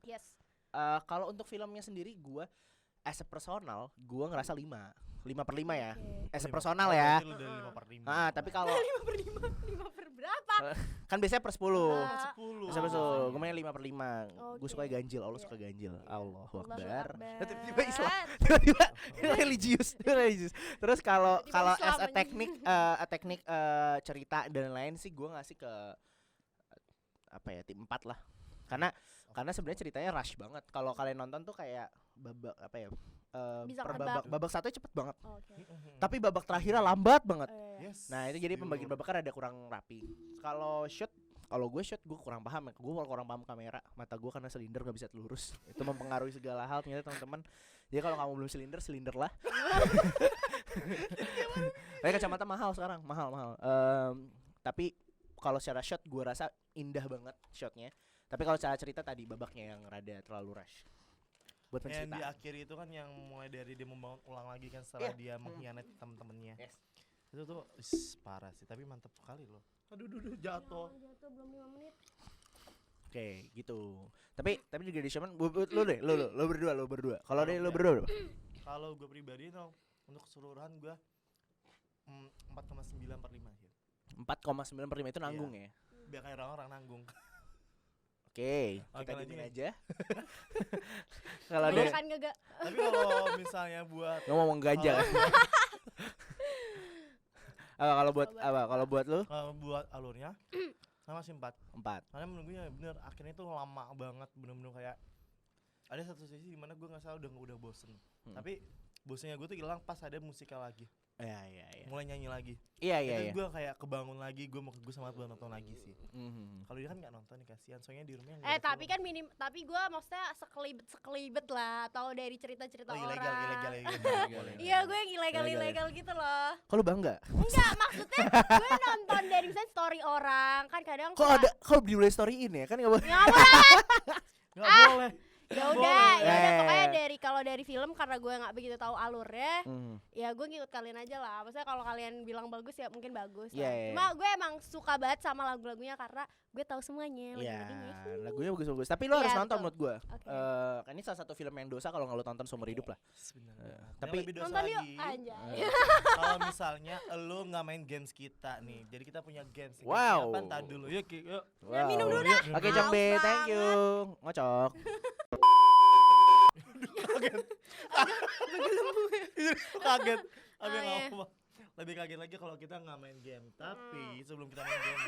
Yes. Kalau untuk filmnya sendiri gue as a personal gue ngerasa 5/5 ya. Oke. As a personal ya. Berarti lu dari 5/5. Tapi kalau 5 per berapa? kan biasanya per 10. Ah. 10. Bisa betul, gue main 5/5. Gue Oke. suka ganjil, Allah Iya. suka ganjil. Allahu Allahu Akbar. Akbar. Tiba-tiba Islam, tiba-tiba religius. Terus kalau Tiba-tiba as a Islam teknik cerita dan lain sih gue ngasih ke tim 4 lah. Karena sebenarnya ceritanya rush banget. Kalau kalian nonton tuh kayak babak Bisa per nebak. babak satu cepet banget. Oke. Tapi babak terakhirnya lambat banget. Yes. Nah itu jadi pembagian babak kan ada kurang rapi. Kalau gue shoot gue kurang paham ya. Gue kurang paham kamera. Mata gue karena silinder gak bisa lurus. Itu mempengaruhi segala hal ternyata teman-teman. Jadi kalau kamu belum silinder lah. Kayak kacamata mahal sekarang, mahal. Tapi kalau secara shot gue rasa indah banget shotnya. Tapi kalau secara cerita tadi babaknya yang rada terlalu rush. Buat Yang di pencerita. akhir itu kan yang mulai dari dia membangun ulang lagi kan setelah dia mengkhianati teman-temannya. Yes. Itu tuh parah sih, tapi mantep sekali loh. Aduh jatuh. Jatuh belum 5 menit. Oke, gitu. Tapi di Greatest Showman lu berdua. Kalau dari lu berdua. Kalau gue pribadi tuh untuk keseluruhan gue 4,9/5 sih. 4,9/5 itu nanggung ya. Biar kayak orang-orang nanggung. Oke, Oke, kita lanjut gini nih. aja. Kalau Iya dia kan gak Tapi kalau misalnya buat ngomong ganja. Kalau buat lu buat alurnya sama sih 4. 4. Karena menunggunya bener akhirnya tuh lama banget, bener-bener kayak ada satu sisi dimana gue nggak salah udah bosen. Tapi bosennya gue tuh hilang pas ada musikal lagi. Iya. mulai nyanyi lagi. Iya. Gue kayak kebangun lagi, gue sama buat nonton lagi sih. Kalau dia kan nggak nonton nih, kasihan, soalnya di rumahnya nggak ada Tapi film. kan tapi gue maksudnya sekelibet lah, atau dari cerita-cerita orang. Ilegal. Iya, gue yang ilegal gitu loh. Kok lu bangga? Enggak, maksudnya gue nonton dari misalnya story orang kan kadang Kok di storyin ya? Kan enggak boleh. nggak boleh. Nggak boleh. Ya Nggak udah, boleh. pokoknya kalau dari film karena gue nggak begitu tahu alurnya, ya gue ngikut kalian aja lah. Maksudnya kalau kalian bilang bagus ya mungkin bagus. Iya. Cuma gue emang suka banget sama lagu-lagunya karena gue tahu semuanya. Iya, lagu-lagunya. lagunya bagus-bagus. Tapi lu harus Iya, nonton betul. menurut gua. Oke. Ini salah satu film yang dosa kalau nggak lu tonton seumur hidup lah. Sebenarnya. Tapi lebih dosa Nonton yuk, lagi. anjay. Kalau misalnya lu nggak main games kita nih, jadi kita punya games. Wow. Apa ntar dulu, yuk. Ya, minum dulu Yuk, dah. Oke, minum. Jong B, Haus thank you. Ngocok. Kaget. Oh, Abi iya. ngapa? Lebih kaget lagi kalau kita nggak main game. Tapi sebelum kita main game,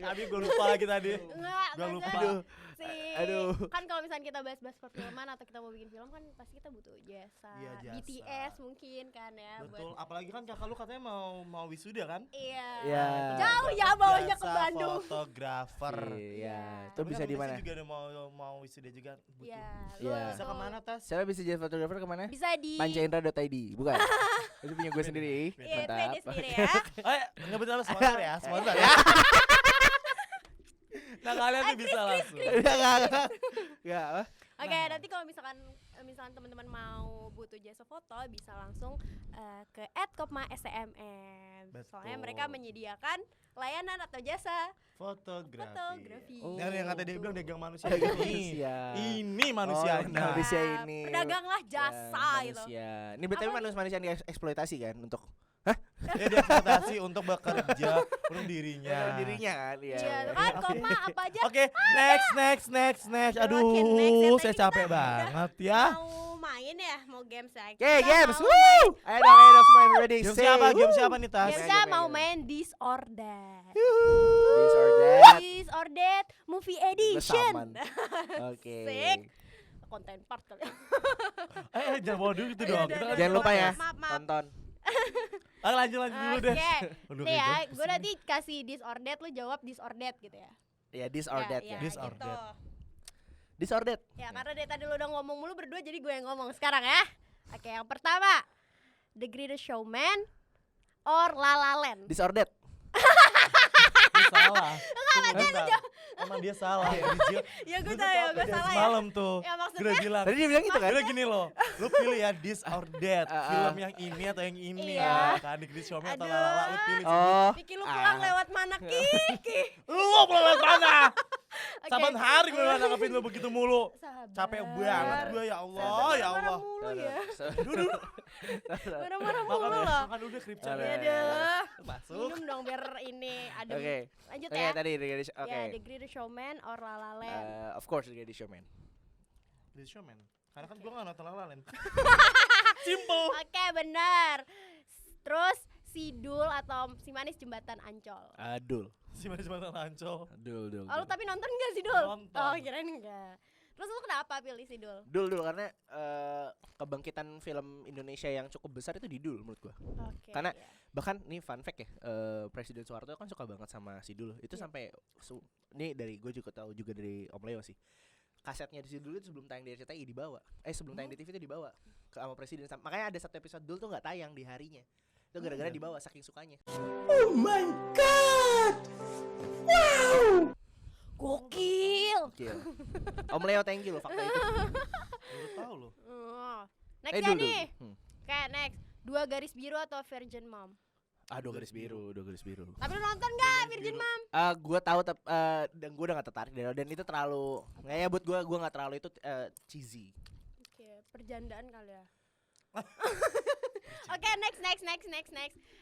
Abi gue lupa lagi tadi. Enggak, Gua lupa. Aduh. sih. Aduh. Kan kalau misalnya kita bahas-bahas perfilman atau kita mau bikin film kan pasti kita butuh jasa. Iya, jasa. BTS mungkin kan ya Betul. Apalagi kan kakak lu katanya mau wisuda kan? Iya. Iya. Jauh ya bawanya ke Jasa Bandung. Fotografer. Iya, itu Tapi bisa kan di mana? Messi juga ada mau wisuda juga. Butuh. Iya. Iya. Bisa kemana Tas? Siapa bisa jadi fotografer kemana? Bisa di Pancaindra.id, bukan? Itu punya gue sendiri. Iya, Mantap. pede sendiri ya. Ngebut apa sponsor ya? Sponsor ya. Nah kalian tuh bisa langsung. Enggak, apa? Oke, nanti kalau misalkan teman-teman mau butuh jasa foto bisa langsung ke @kopma.scmm. Soalnya Betul. mereka menyediakan layanan atau jasa Fotografi. fotografi. Dan yang kata dia bilang dagang manusia Dagang ini. manusia. Ini manusianya. Oh, manusia ini. Pedaganglah jasa gitu. Manusia. Ini BTW manusia yang dieksploitasi kan untuk Dia dieksploitasi untuk bekerja untuk dirinya. dirinya kan, iya. Iya, tuh kan Kopma apa aja Oke, next. Aduh, Makin next ya, saya tadi capek kita banget ya. mau main ya, mau games ya. Oke, Kita games. mau Woo! Ayo dong semua ready. Game Say, siapa? woo! Game siapa nih Tas? Gamesnya Game, mau game. main This or That. This or that. This or That movie edition. Besaman. Oke. Sik. Konten part kali. Jangan bawa dulu gitu dong. Kita kan Jangan lupa ya, Maaf. tonton. Lanjut dulu deh. Oke. Aduh, Nih ya, kayak gue nanti kasih This or That, lu jawab This or That gitu ya. Ya, this or that ya. This or gitu. that. This or that. Ya karena dari tadi lu udah ngomong mulu berdua jadi gue yang ngomong sekarang ya. Oke, yang pertama The Greatest Showman or La La Land. This or that. Dia salah. Bentar. Emang dia salah. Ya gue tahu ya, gue salah ya. Malam tuh. Ya maksudnya Gue udah bilang. Tadi dia bilang gitu kan? Dia gini loh, lu pilih ya this or that, film yang ini atau yang ini Iya. ya, kan di Showme atau Aduh. Lala, lu pilih Oh. Vicky lu pulang lewat mana Kiki? lu pulang mana? Oke. Saban hari gue nanggepin lu begitu mulu. Sabar. Capek banget gue ya Allah, ya Allah. Marah mulu ya. Duduk, Marah-marah makan mulu udah, loh. makan udah kripca. Aduh. Masuk. Minum dong biar ini adem. Oke. Lanjut Oke, ya. tadi oke. Ya, The Greatest Showman or La La Land. Of course The Greatest Showman. Di Showman. Karena kan gue gak nonton Lala Land. Simple. Oke, benar. Terus si Dul atau si Manis Jembatan Ancol. Adul. Si manis jembatan Ancol. Dul. Oh, lu tapi nonton gak sih Dul? Nonton. Oh, kirain enggak. Terus lu kenapa pilih si Dul? Dul karena kebangkitan film Indonesia yang cukup besar itu di Dul menurut gua. Oke. Karena iya. bahkan nih fun fact ya, Presiden Soeharto kan suka banget sama si Dul. Itu Iya. sampai ini dari gue juga tahu juga dari Om Leo sih. Kasetnya di si Dul itu sebelum tayang di RCTI dibawa. Sebelum tayang di TV itu dibawa ke sama Presiden. Makanya ada satu episode Dul tuh nggak tayang di harinya. Itu gara-gara dibawa saking sukanya. Gokil. Gokil. Om Leo thank you loh fakta itu. Baru tahu loh. Next ya Dul. nih. Kayak next. 2 Garis Biru atau Virgin Mom? Dua garis biru. Tapi lu nonton gak Virgin Mom? Gue tahu dan gue udah gak tertarik dan itu terlalu ya buat gue nggak terlalu itu cheesy. Oke, perjandaan kali ya. Oke, next.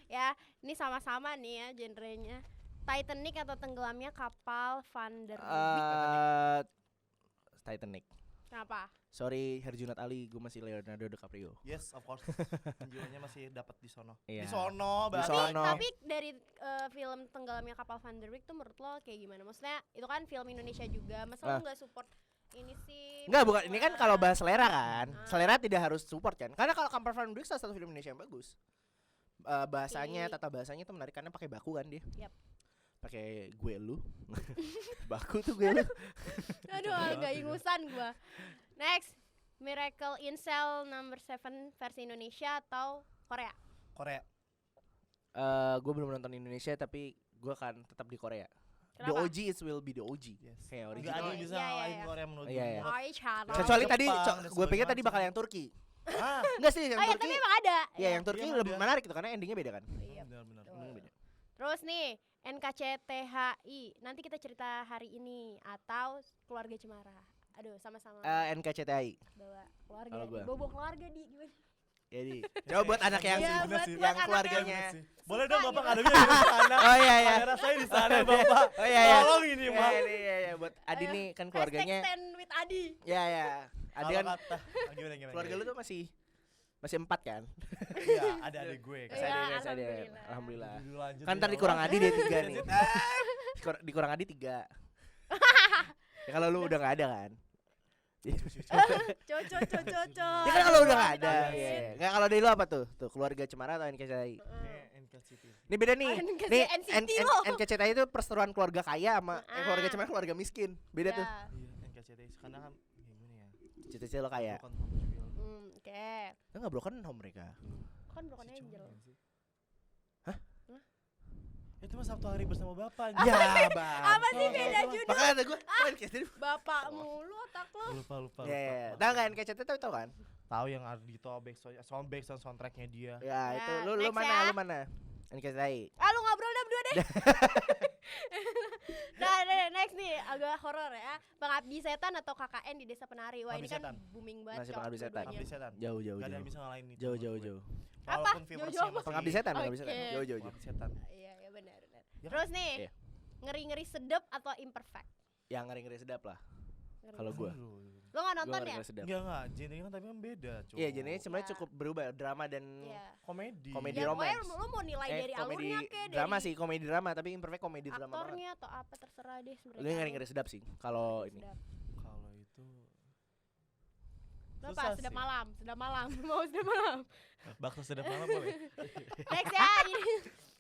Ya, ini sama-sama nih ya genrenya. Titanic atau tenggelamnya kapal Van der Wijk? Titanic. Kenapa? Sorry Herjunot Ali, gue masih Leonardo DiCaprio. Yes, of course. Jiwanya masih dapat di sono. Iya. Di sono, Di Bang. sono. Tapi dari film tenggelamnya kapal Van der Wijk tuh menurut lo kayak gimana? Maksudnya itu kan film Indonesia juga, masa lo nggak support ini sih? Enggak, bukan. Ini kan kalau bahas selera kan. Ah. Selera tidak harus support kan. Karena kalau Kapal Van der Wijk salah satu film Indonesia yang bagus. bahasanya, tata bahasanya tuh menarik karena pakai baku kan dia. Yap. Pakai gue lu. Baku tuh gue lu. Aduh, agak ingusan gua. Next, Miracle in Cell number 7 versi Indonesia atau Korea? Korea. Gue belum nonton Indonesia tapi gue akan tetap di Korea. The Kenapa? OG it will be the OG. Yes. Kayak Enggak ada original. yang bisa Iya, iya, ngalahin iya. Korea menurut Iya, iya. gue. Oi, Channel. Kecuali Jepang tadi dan gue pikir tadi segala bakal macam. yang Turki. Ah, Enggak sih yang Oh ya, Turki. tapi emang ada. Ya yang Turki Iya, lebih ada. menarik itu karena endingnya beda kan. Iya. benar-benar. Endingnya beda. Terus nih, NKCTHI. Nanti kita cerita hari ini atau Keluarga Cemara. Aduh, sama-sama NKCTI. bawa keluarga. Kalau gua. Bawa keluarga di gimana? Jadi coba buat anak yang Iya, bener buat sih. buat yang anak keluarganya. Boleh dong Suka Bapak gitu. ngadepnya di sana. Oh iya iya. Kamera saya di sana Bapak. Oh iya iya. Tolong ini Ya, Pak. iya buat Adi Ayo, nih kan keluarganya. Hashtag stand with Adi. Ya ya. Adi Kalau kan kata gimana. keluarga lu tuh masih 4 kan? Iya, ada adik gue kan. Iya, Masih ada. alhamdullah. Alhamdulillah. Dulu lanjut Kan nih, ntar ya dikurang Allah. Adi dia 3 nih. Dikurang Adi 3. Ya kalau lu udah gak ada kan? Coco. Ya kan kalau udah gak ada. Amit-amit. Iya. Nggak kalau dari lu apa tuh? Tuh keluarga Cemara atau NKCTI? Ini NKCT. Ini beda nih. NKCTI Nih NCT loh. NKCTI itu perseteruan keluarga kaya sama keluarga Ah. Cemara keluarga miskin. Beda tuh. Ya. Iya, NKCT. Karena kan gimana ya? Cita-cita lo kaya. Broken home juga. Oke. Kan enggak broken home mereka. Kan Broken Si Angel. Cuma sih. Hah? Itu mah Sabtu hari bersama Bapak. Ya, Bang. Apa sih beda judul? Makanya ada gue, NKCTI. Bapak mulu otak lu. Lupa. Ya, tahu kan NKCTI tahu kan? Tahu yang Ardito backsound soundtracknya dia. Ya, Ya, itu lu next mana? ya. Lu mana? NKCTI. Ah, lu ngobrol dah berdua deh. Nah, next nih agak horor ya. Pengabdi Setan atau KKN di Desa Penari. Wah, Pengabdi ini kan Setan. booming banget. Masih Cok, Pengabdi Setan. dua-duanya. Pengabdi Setan. Jauh. Gak ada yang bisa ngalahin itu. Jauh. menurut gue. Apa? Walaupun viewersnya Jauh-jauh apa? masih- Pengabdi Setan, Pengabdi Oke. Setan. Jauh. Pengabdi Setan. Iya, benar. Ya Terus nih, Iya. ngeri-ngeri sedap atau imperfect? Yang ngeri-ngeri sedap lah. Ngeri. Kalau gua. Lo nggak Gua nonton ya? ngeri-ngeri sedap. Enggak, genre kan tapi kan beda, cuy. Iya, jenisnya sebenarnya Ya. cukup berubah, drama dan Iya. komedi. Komedi Ya, romance. pokoknya lo mau nilai dari komedi alurnya ke drama dari sih, komedi drama tapi imperfect komedi drama banget. aktornya atau apa terserah deh sebenarnya. Lu ngeri-ngeri sedap sih kalau ini. Sedap. Kalau itu Lo apa? susah Sedap sih. malam, sedap malam. Mau sedap malam. Bakso sedap malam boleh. Next ya, ini.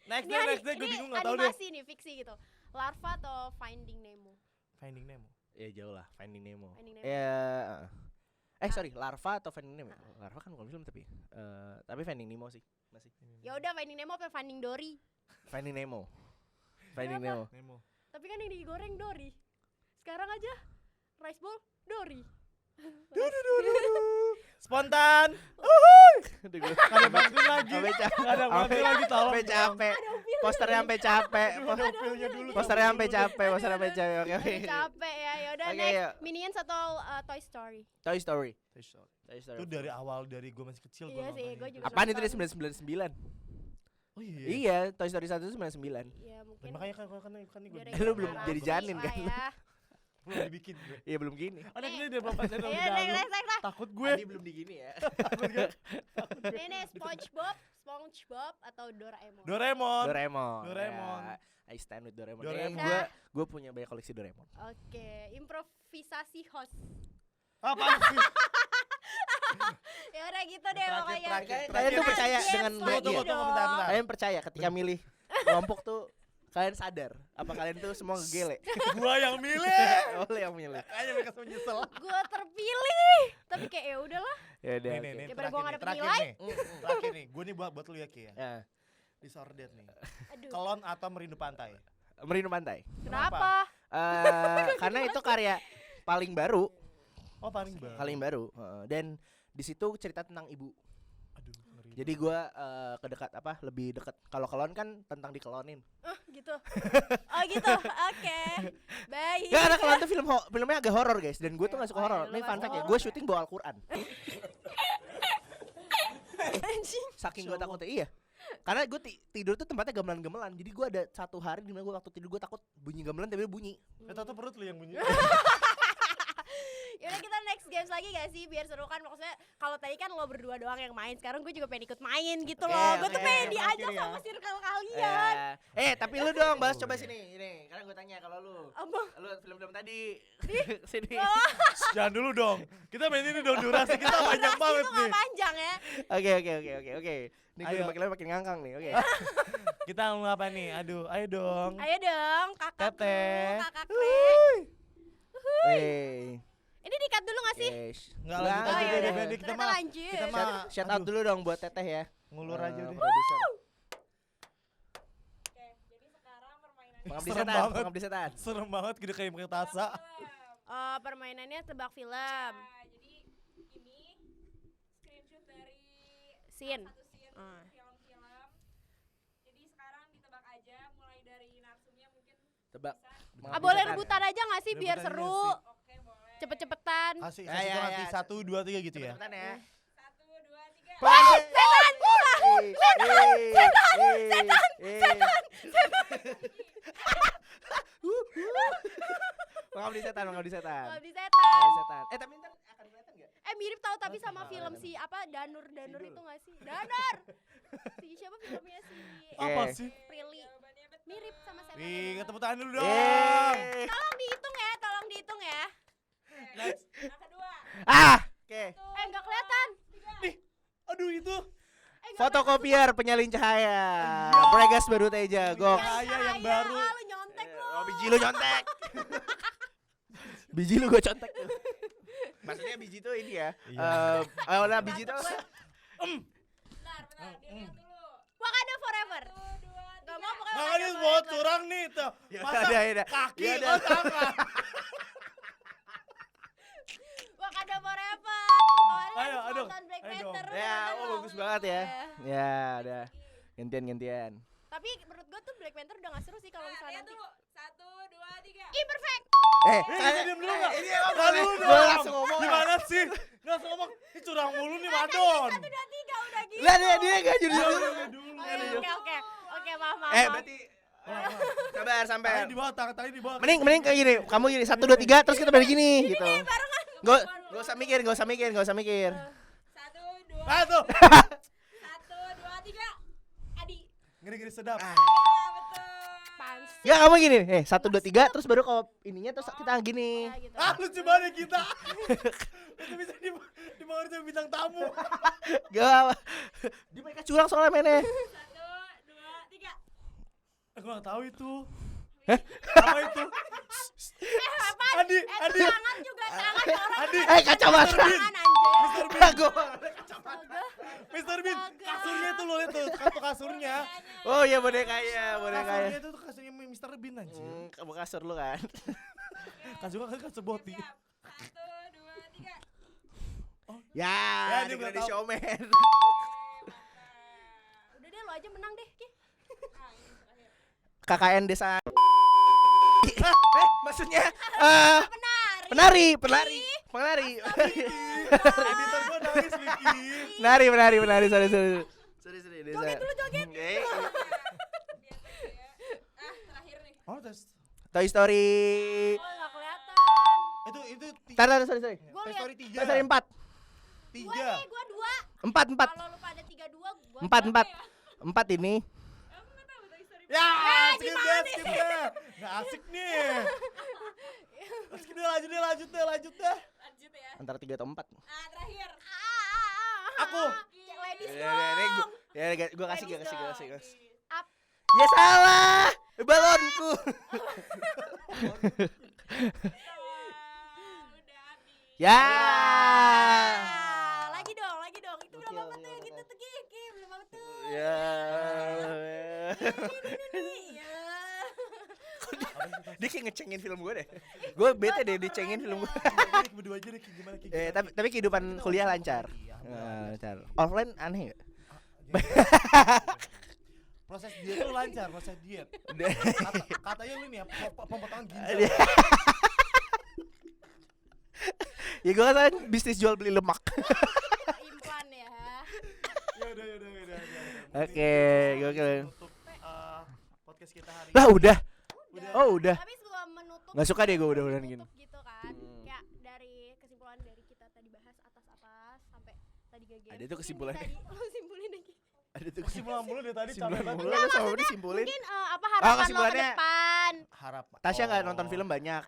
Next Ini deh, gue bingung enggak tahu deh. animasi nih, fiksi gitu. Larva atau Finding Nemo? Finding Nemo. Ya jauh lah, Finding Nemo. Finding Nemo. Ya, sorry, Larva atau Finding Nemo? Larva kan bukan film tapi Finding Nemo sih masih. Ya udah Finding Nemo apa Finding Dory? Finding Nemo. Finding Kenapa? Nemo. Nemo. Tapi kan yang digoreng Dory. Sekarang aja rice bowl Dory. Spontan. Aduh, gua Ada bantuin lagi. sampai capek. Ada bantuin lagi tolong. Sampai capek. Posternya sampai capek. Ada upilnya dulu. Posternya sampai capek, posternya sampai capek. Oke. Aduh, capek ya. Ya udah Oke, next yuk. Minions atau Toy Story? Toy Story. Toy Itu Story. dari awal dari gue masih kecil gue Iya sih, nonton gua itu. juga Apaan itu nonton. dari 1999? Oh iya. Iya, Toy Story 1 itu 99. Iya mungkin. Makanya kan gue biar Lu belum generasi jadi janin lah kan? ya. belum dibikin gue. Iya, belum gini. Ada ini dia bapak saya Iya, next lah. Takut gue. Adi belum digini ya. Ini SpongeBob atau Doraemon? Doraemon. Doraemon. Doraemon. Ya, I stand with Doraemon. Doraemon. Gue punya banyak koleksi Doraemon. Oke, improvisasi host. Apa sih? Ya udah gitu deh pokoknya. Kalian tuh percaya Yes, dengan lagi Tunggu, dong. bentar. Kalian percaya ketika milih kelompok tuh kalian sadar apa kalian tuh semua ngegele? Gua yang milih. Oleh yang milih. Kayaknya mereka semua nyesel. Gua terpilih. Tapi kayak ya udahlah. Ya udah. Nih, oke. nih, Daripada gua nggak dapet terakhir nilai. nih. Terakhir nih, gue nih buat lu ya Ki ya. Ya. Disordered nih. Aduh. Kelon atau Merindu Pantai? Merindu Pantai. Kenapa? Karena itu karya paling baru, Oh paling baru. paling baru. Dan di situ cerita tentang ibu. Aduh, ngeri. Jadi gua lebih dekat. Kalau kelon kan tentang dikelonin. Gitu. Oh gitu. Oke. Baik. Gak ada kelon tuh filmnya agak horor guys. Dan gue tuh gak suka Oh, iya, horor. lu Ini nggak fun suka fact ya. horor Gue ya? syuting bawa Al-Quran. Anjing. Saking gue takutnya iya. Karena gue tidur tuh tempatnya gamelan-gamelan. Jadi gue ada satu hari dimana gue waktu tidur gue takut bunyi gamelan tiba-tiba bunyi. Tahu perut lu yang bunyi. Yaudah kita next games lagi gak sih biar seru kan, maksudnya kalau tadi kan lo berdua doang yang main, sekarang gue juga pengen ikut main gitu loh. Gue tuh pengen diajak sama circle kalian. Tapi lu dong bahas coba sini. Ini karena gue tanya kalau lu. Apa? Lu film-film tadi sini. Jangan dulu dong. Kita main ini dong, durasi kita panjang banget Itu nih. gak panjang ya. Oke. Ini gue Ayo. makin lama makin ngangkang nih. Oke. Kita mau apa nih? Aduh, ayo dong. Ayo dong kakak Teteh. kakak kre. Ini di-cut dulu gak sih? Enggak lanjut Oh, aja iya, deh, udah. Bendi. Kita Ternyata mah lanjut. kita mah Shout out dulu dong buat Teteh ya. ngulur aja deh. Produser. Oke, jadi sekarang permainannya Pengabdi setan. Serem banget gitu kayak pakai tasa. permainannya tebak film. Jadi ini screenshot dari Scene. satu scene film-film. Jadi sekarang ditebak aja mulai dari narsumnya mungkin Tebak. Boleh rebutan aja gak sih biar Rebutan seru? oke boleh. Cepet-cepetan. Kasih Ya, kasih ya, tuh nanti ya. 1 2 3 gitu ya. Cepetan ya. 1, 2, 3. Pengabdi setan. Kalau di setan. Pengabdi setan. Tapi ntar akan kelihatan enggak? Mirip tahu tapi sama film si apa Danur itu gak sih? Danur. Si siapa filmnya si Apa sih? Prilly. Mirip sama setan. Wih, tepuk tangan dulu dong. Tolong dihitung ya. Next. Yang kedua. Oke. Enggak kelihatan. Aduh itu. Fotokopier penyalin cahaya. Bregas baru Teja. Gok. Cahaya yang baru. Lu nyontek lu. Oh, biji lu nyontek. Biji lu gue contek tuh. Maksudnya biji tuh ini ya. Iya. Biji tuh. Bentar, dilihat dulu. Wakanda Forever. 1, 2, 3. Gak mau pokoknya Nah, Wakanda ini buat Forever. curang nih tuh. Ya Masa udah, ya udah. kaki Ya udah. oh tangan. Wakanda Forever. Ayo, aduh. Nonton Black Ayo dong. Panther. Ya, nonton bagus dong. banget ya. Iya. Ya, udah. Gantian. Tapi menurut gue tuh Black Panther udah gak seru sih kalau misalnya Lihat nanti. dulu. 1, 2, 3. Imperfect. Diam dulu enggak? Ini emang Nggak dulu Gue dong. langsung ngomong. Gimana sih? Langsung ngomong. Ini curang mulu nih Madon. 1, 2, 3 udah gitu. Lah dia enggak jadi dulu. Oke, maaf. Berarti sabar sampai. Tangan di bawah, tangan di bawah. Mending kayak gini. Kamu gini 1 2 3 terus kita balik gini gitu. Enggak usah mikir. 1, 2. Ah tuh. 1, 2, 3. Adi. Ngeri-ngeri sedap. Ya, betul. Pans. Enggak kamu gini. 1 2 3 terus baru kalau ininya terus kita gini. Ya, gitu. Ah lucu banget kita. Itu bisa dibawa sama bintang tamu. Gak. Dia mereka curang soalnya mainnya. 1, 2, 3. Aku nggak tahu itu. Apa itu? Adi. Tangan juga tangan orang. Adi. Kacamata. Tangan anjir. Gue. Mr. Bean, kasurnya tuh lo lihat tuh, kartu kasurnya. Oh iya bonekanya. Kasurnya itu tuh kasurnya Mr. Bean anjir. Kamu kasur lu kan. Kasurnya kan kasur boti. 1, 2, 3. Ya, ini ini gua di tahu. showman. Udah deh lo aja menang deh, Ki. KKN desa. Maksudnya Penari. penari. Editor gua nangis Vicky. Penari. Sorry. Desa. Joget dulu, joget. Terakhir nih. Oh, tes. Toy Story. Oh, enggak kelihatan. Itu Sorry. Gua Toy lihat. Story Toy Story 4. 3. Gua 2. 4. Kalau lu pada 3 2, gua 4 ini. Ya, skip deh. Nggak asik nih. Skip deh, lanjut deh. Lanjut ya. Antara 3 atau 4. Terakhir. Aku. Yang ladies Ya, dong. gue kasih. Up. Ya salah. Balonku. Udah habis. Ya. Lagi dong. Itu belum Oke, apa tuh oke. gitu tuh, Ki. Belum apa tuh. Ya. Iya. Dia kayak ngecengin film gue deh. Gue bete deh dicengin film gue. Berdua aja deh, gimana Ki? Tapi kehidupan kuliah lancar. Lancar. Offline aneh gak? Proses diet tuh lancar, proses diet. Katanya lu nih ya, pemotongan ginjal. Ya gue kan bisnis jual beli lemak. Implan ya. Ya udah. Oke, gokil. Untuk podcast kita hari Lah udah. Udah. Oh udah. Tapi sebelum menutup. Nggak suka deh gue udah-udahan gini. Gitu kan. Kayak dari Ada tuh kesimpulannya. Lo simpulin lagi. Ada tuh Kesimpulan mulu dari tadi capek kesimpulan banget. mulu lu sama disimpulin. Mungkin apa harapan lo ke kesimpulannya. depan? Harap. Tasya nggak nonton film banyak.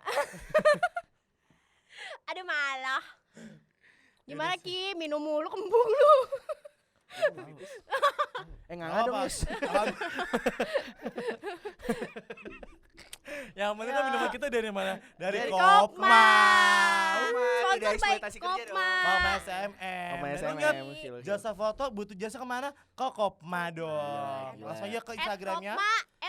Ada malah. Gimana Yaudah Ki? Minum mulu kembung lu. Nggak dong apa? Gus. Yang penting kan minuman kita dari mana? Dari Dari Kopma. Kopma. Tidak Sponsor baik eksploitasi kerja dong. Kopma. Kopma SMM. Kopma Dan SMM, ingat, silakan. jasa foto butuh jasa kemana? Ke Kopma dong. Gila. Langsung aja ke Instagramnya.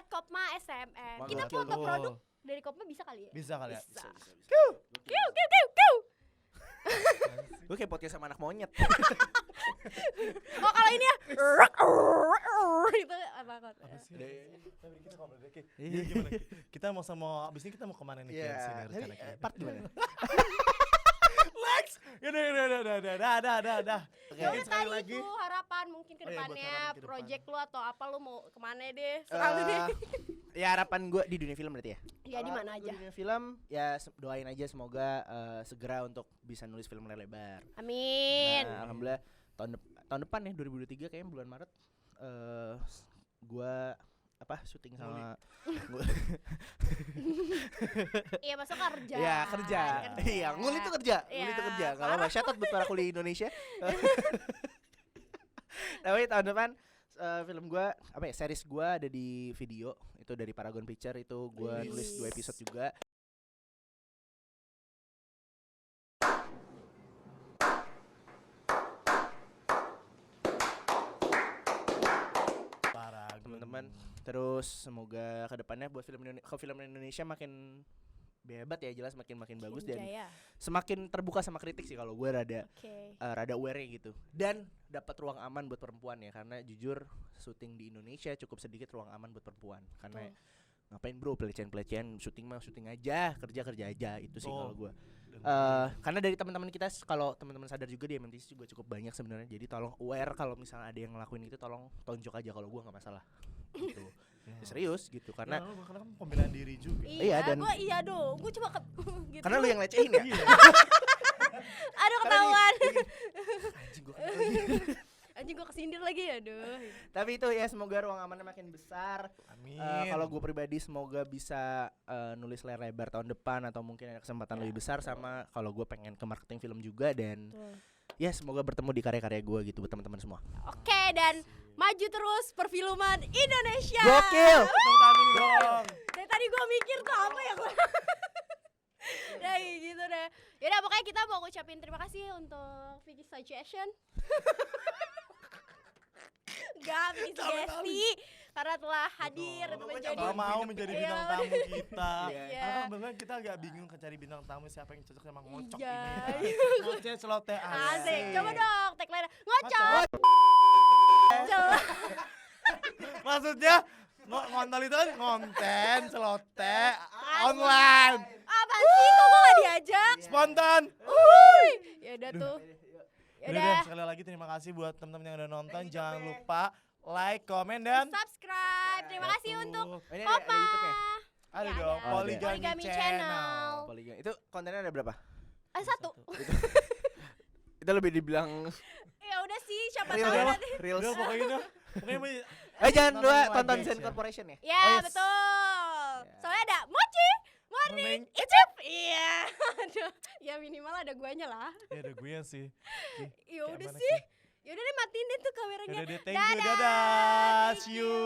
@kopma SMM. Mantap. Kita foto Betul. produk dari Kopma bisa kali ya? Bisa kali ya. Bisa. Kiu. Kiu. Gue kayak podcast sama anak monyet. Oh kalau ini ya itu apa kok? Apa sih? Deh. Tapi kita ngobrol deh, Ki. Iya. Jadi gimana, Ki? Kita mau abis ini kita mau kemana nih? Ki, Iya. abis ini Tapi rencana, Ki? part gimana? Lex. Udah. Oke. Ya Mungkin udah sekali tadi lagi. itu harapan mungkin ke Oh iya, buat depannya harapan ke depan. project lu atau apa lu mau kemana deh? Serah lu deh. Ya harapan gue di dunia film berarti ya. Ya di mana Harapan gua aja. Di dunia film ya doain aja semoga segera untuk bisa nulis film layar lebar. Amin. Nah, alhamdulillah tahun depan ya 2023 kayaknya bulan Maret gua syuting sama gua Iya masuk kerja. ya kerja. Iya, nguli itu kerja. Nguli Iya, itu kerja. Kalau parah. nggak syatat buat para kuli Indonesia. Tapi tahun depan film gua series gua ada di video itu dari Paragon Picture itu gua Wis. nulis 2 episode juga. Parah, Teman-teman. Terus semoga kedepannya buat film Indonesia makin hebat ya, jelas makin bagus dan Jaya. semakin terbuka sama kritik sih kalau gue Oke. rada aware gitu. Dan dapat ruang aman buat perempuan ya, karena jujur syuting di Indonesia cukup sedikit ruang aman buat perempuan. Karena ngapain bro pelecehan syuting aja, kerja aja itu sih kalau gue. Karena dari teman-teman kita, kalau teman-teman sadar juga di MNTC juga cukup banyak sebenarnya. Jadi tolong aware kalau misalnya ada yang ngelakuin itu, tolong tonjok aja kalau gue nggak masalah. Gitu. Ya, serius gitu karena karena kan pembelaan diri juga. Iya, dan- Gua iya dong. Gua cuma gitu. karena lu yang lecehin ya. Aduh ketahuan. Anjing gue kena lagi. Anjing gua kesindir lagi aduh. Tapi itu ya semoga ruang amannya makin besar. Amin. Kalau gue pribadi semoga bisa nulis layar lebar tahun depan atau mungkin ada kesempatan lebih besar, sama kalau gue pengen ke marketing film juga dan ya semoga bertemu di karya-karya gue gitu buat teman-teman semua. Oke, dan maju terus perfilman Indonesia. Gokil. Tepuk tangan dulu dong. Dari tadi gua mikir tuh apa ya gua. Nah gitu deh. Yaudah pokoknya kita mau ngucapin terima kasih untuk Vicky Suggestion. Gak, Vicky Sugesti karena telah hadir untuk menjadi Mau menjadi bintang Iya. tamu kita. Iya. Karena kan bener kita agak bingung cari bintang tamu siapa yang cocok sama ngocok Iya. ini. Ngoceh celoteh asik. Coba dong tagline ngocok. Maksudnya ngontol itu kan konten, celoteh, online, Apa sih kok gua gak diajak? spontan. Yaudah tuh. Udah deh, Yaudah. sekali lagi terima kasih buat teman-teman yang udah nonton. Jangan lupa like, komen, dan Subscribe. Terima kasih untuk Ini Kopma. ada YouTube-nya. ada Ya, dong ada. Poligami Poligami Channel. Channel. Polygon. Itu kontennya ada berapa? 1. Itu lebih dibilang Ya udah sih, siapa real tahu ya? nanti. Reels. Udah pokoknya udah. Pokoknya Jangan nonton lupa yang tonton lagi Zen aja. Corporation ya. Ya, Oh, yes. betul. Ya. Soalnya ada Mochi, Morning, Morning. Icip. Iya. Aduh, ya minimal ada guanya lah. Ya ada gue sih. Ya udah mana, sih. Ya udah deh matiin deh tuh kameranya. Yaudah deh, thank you, dadah. See you.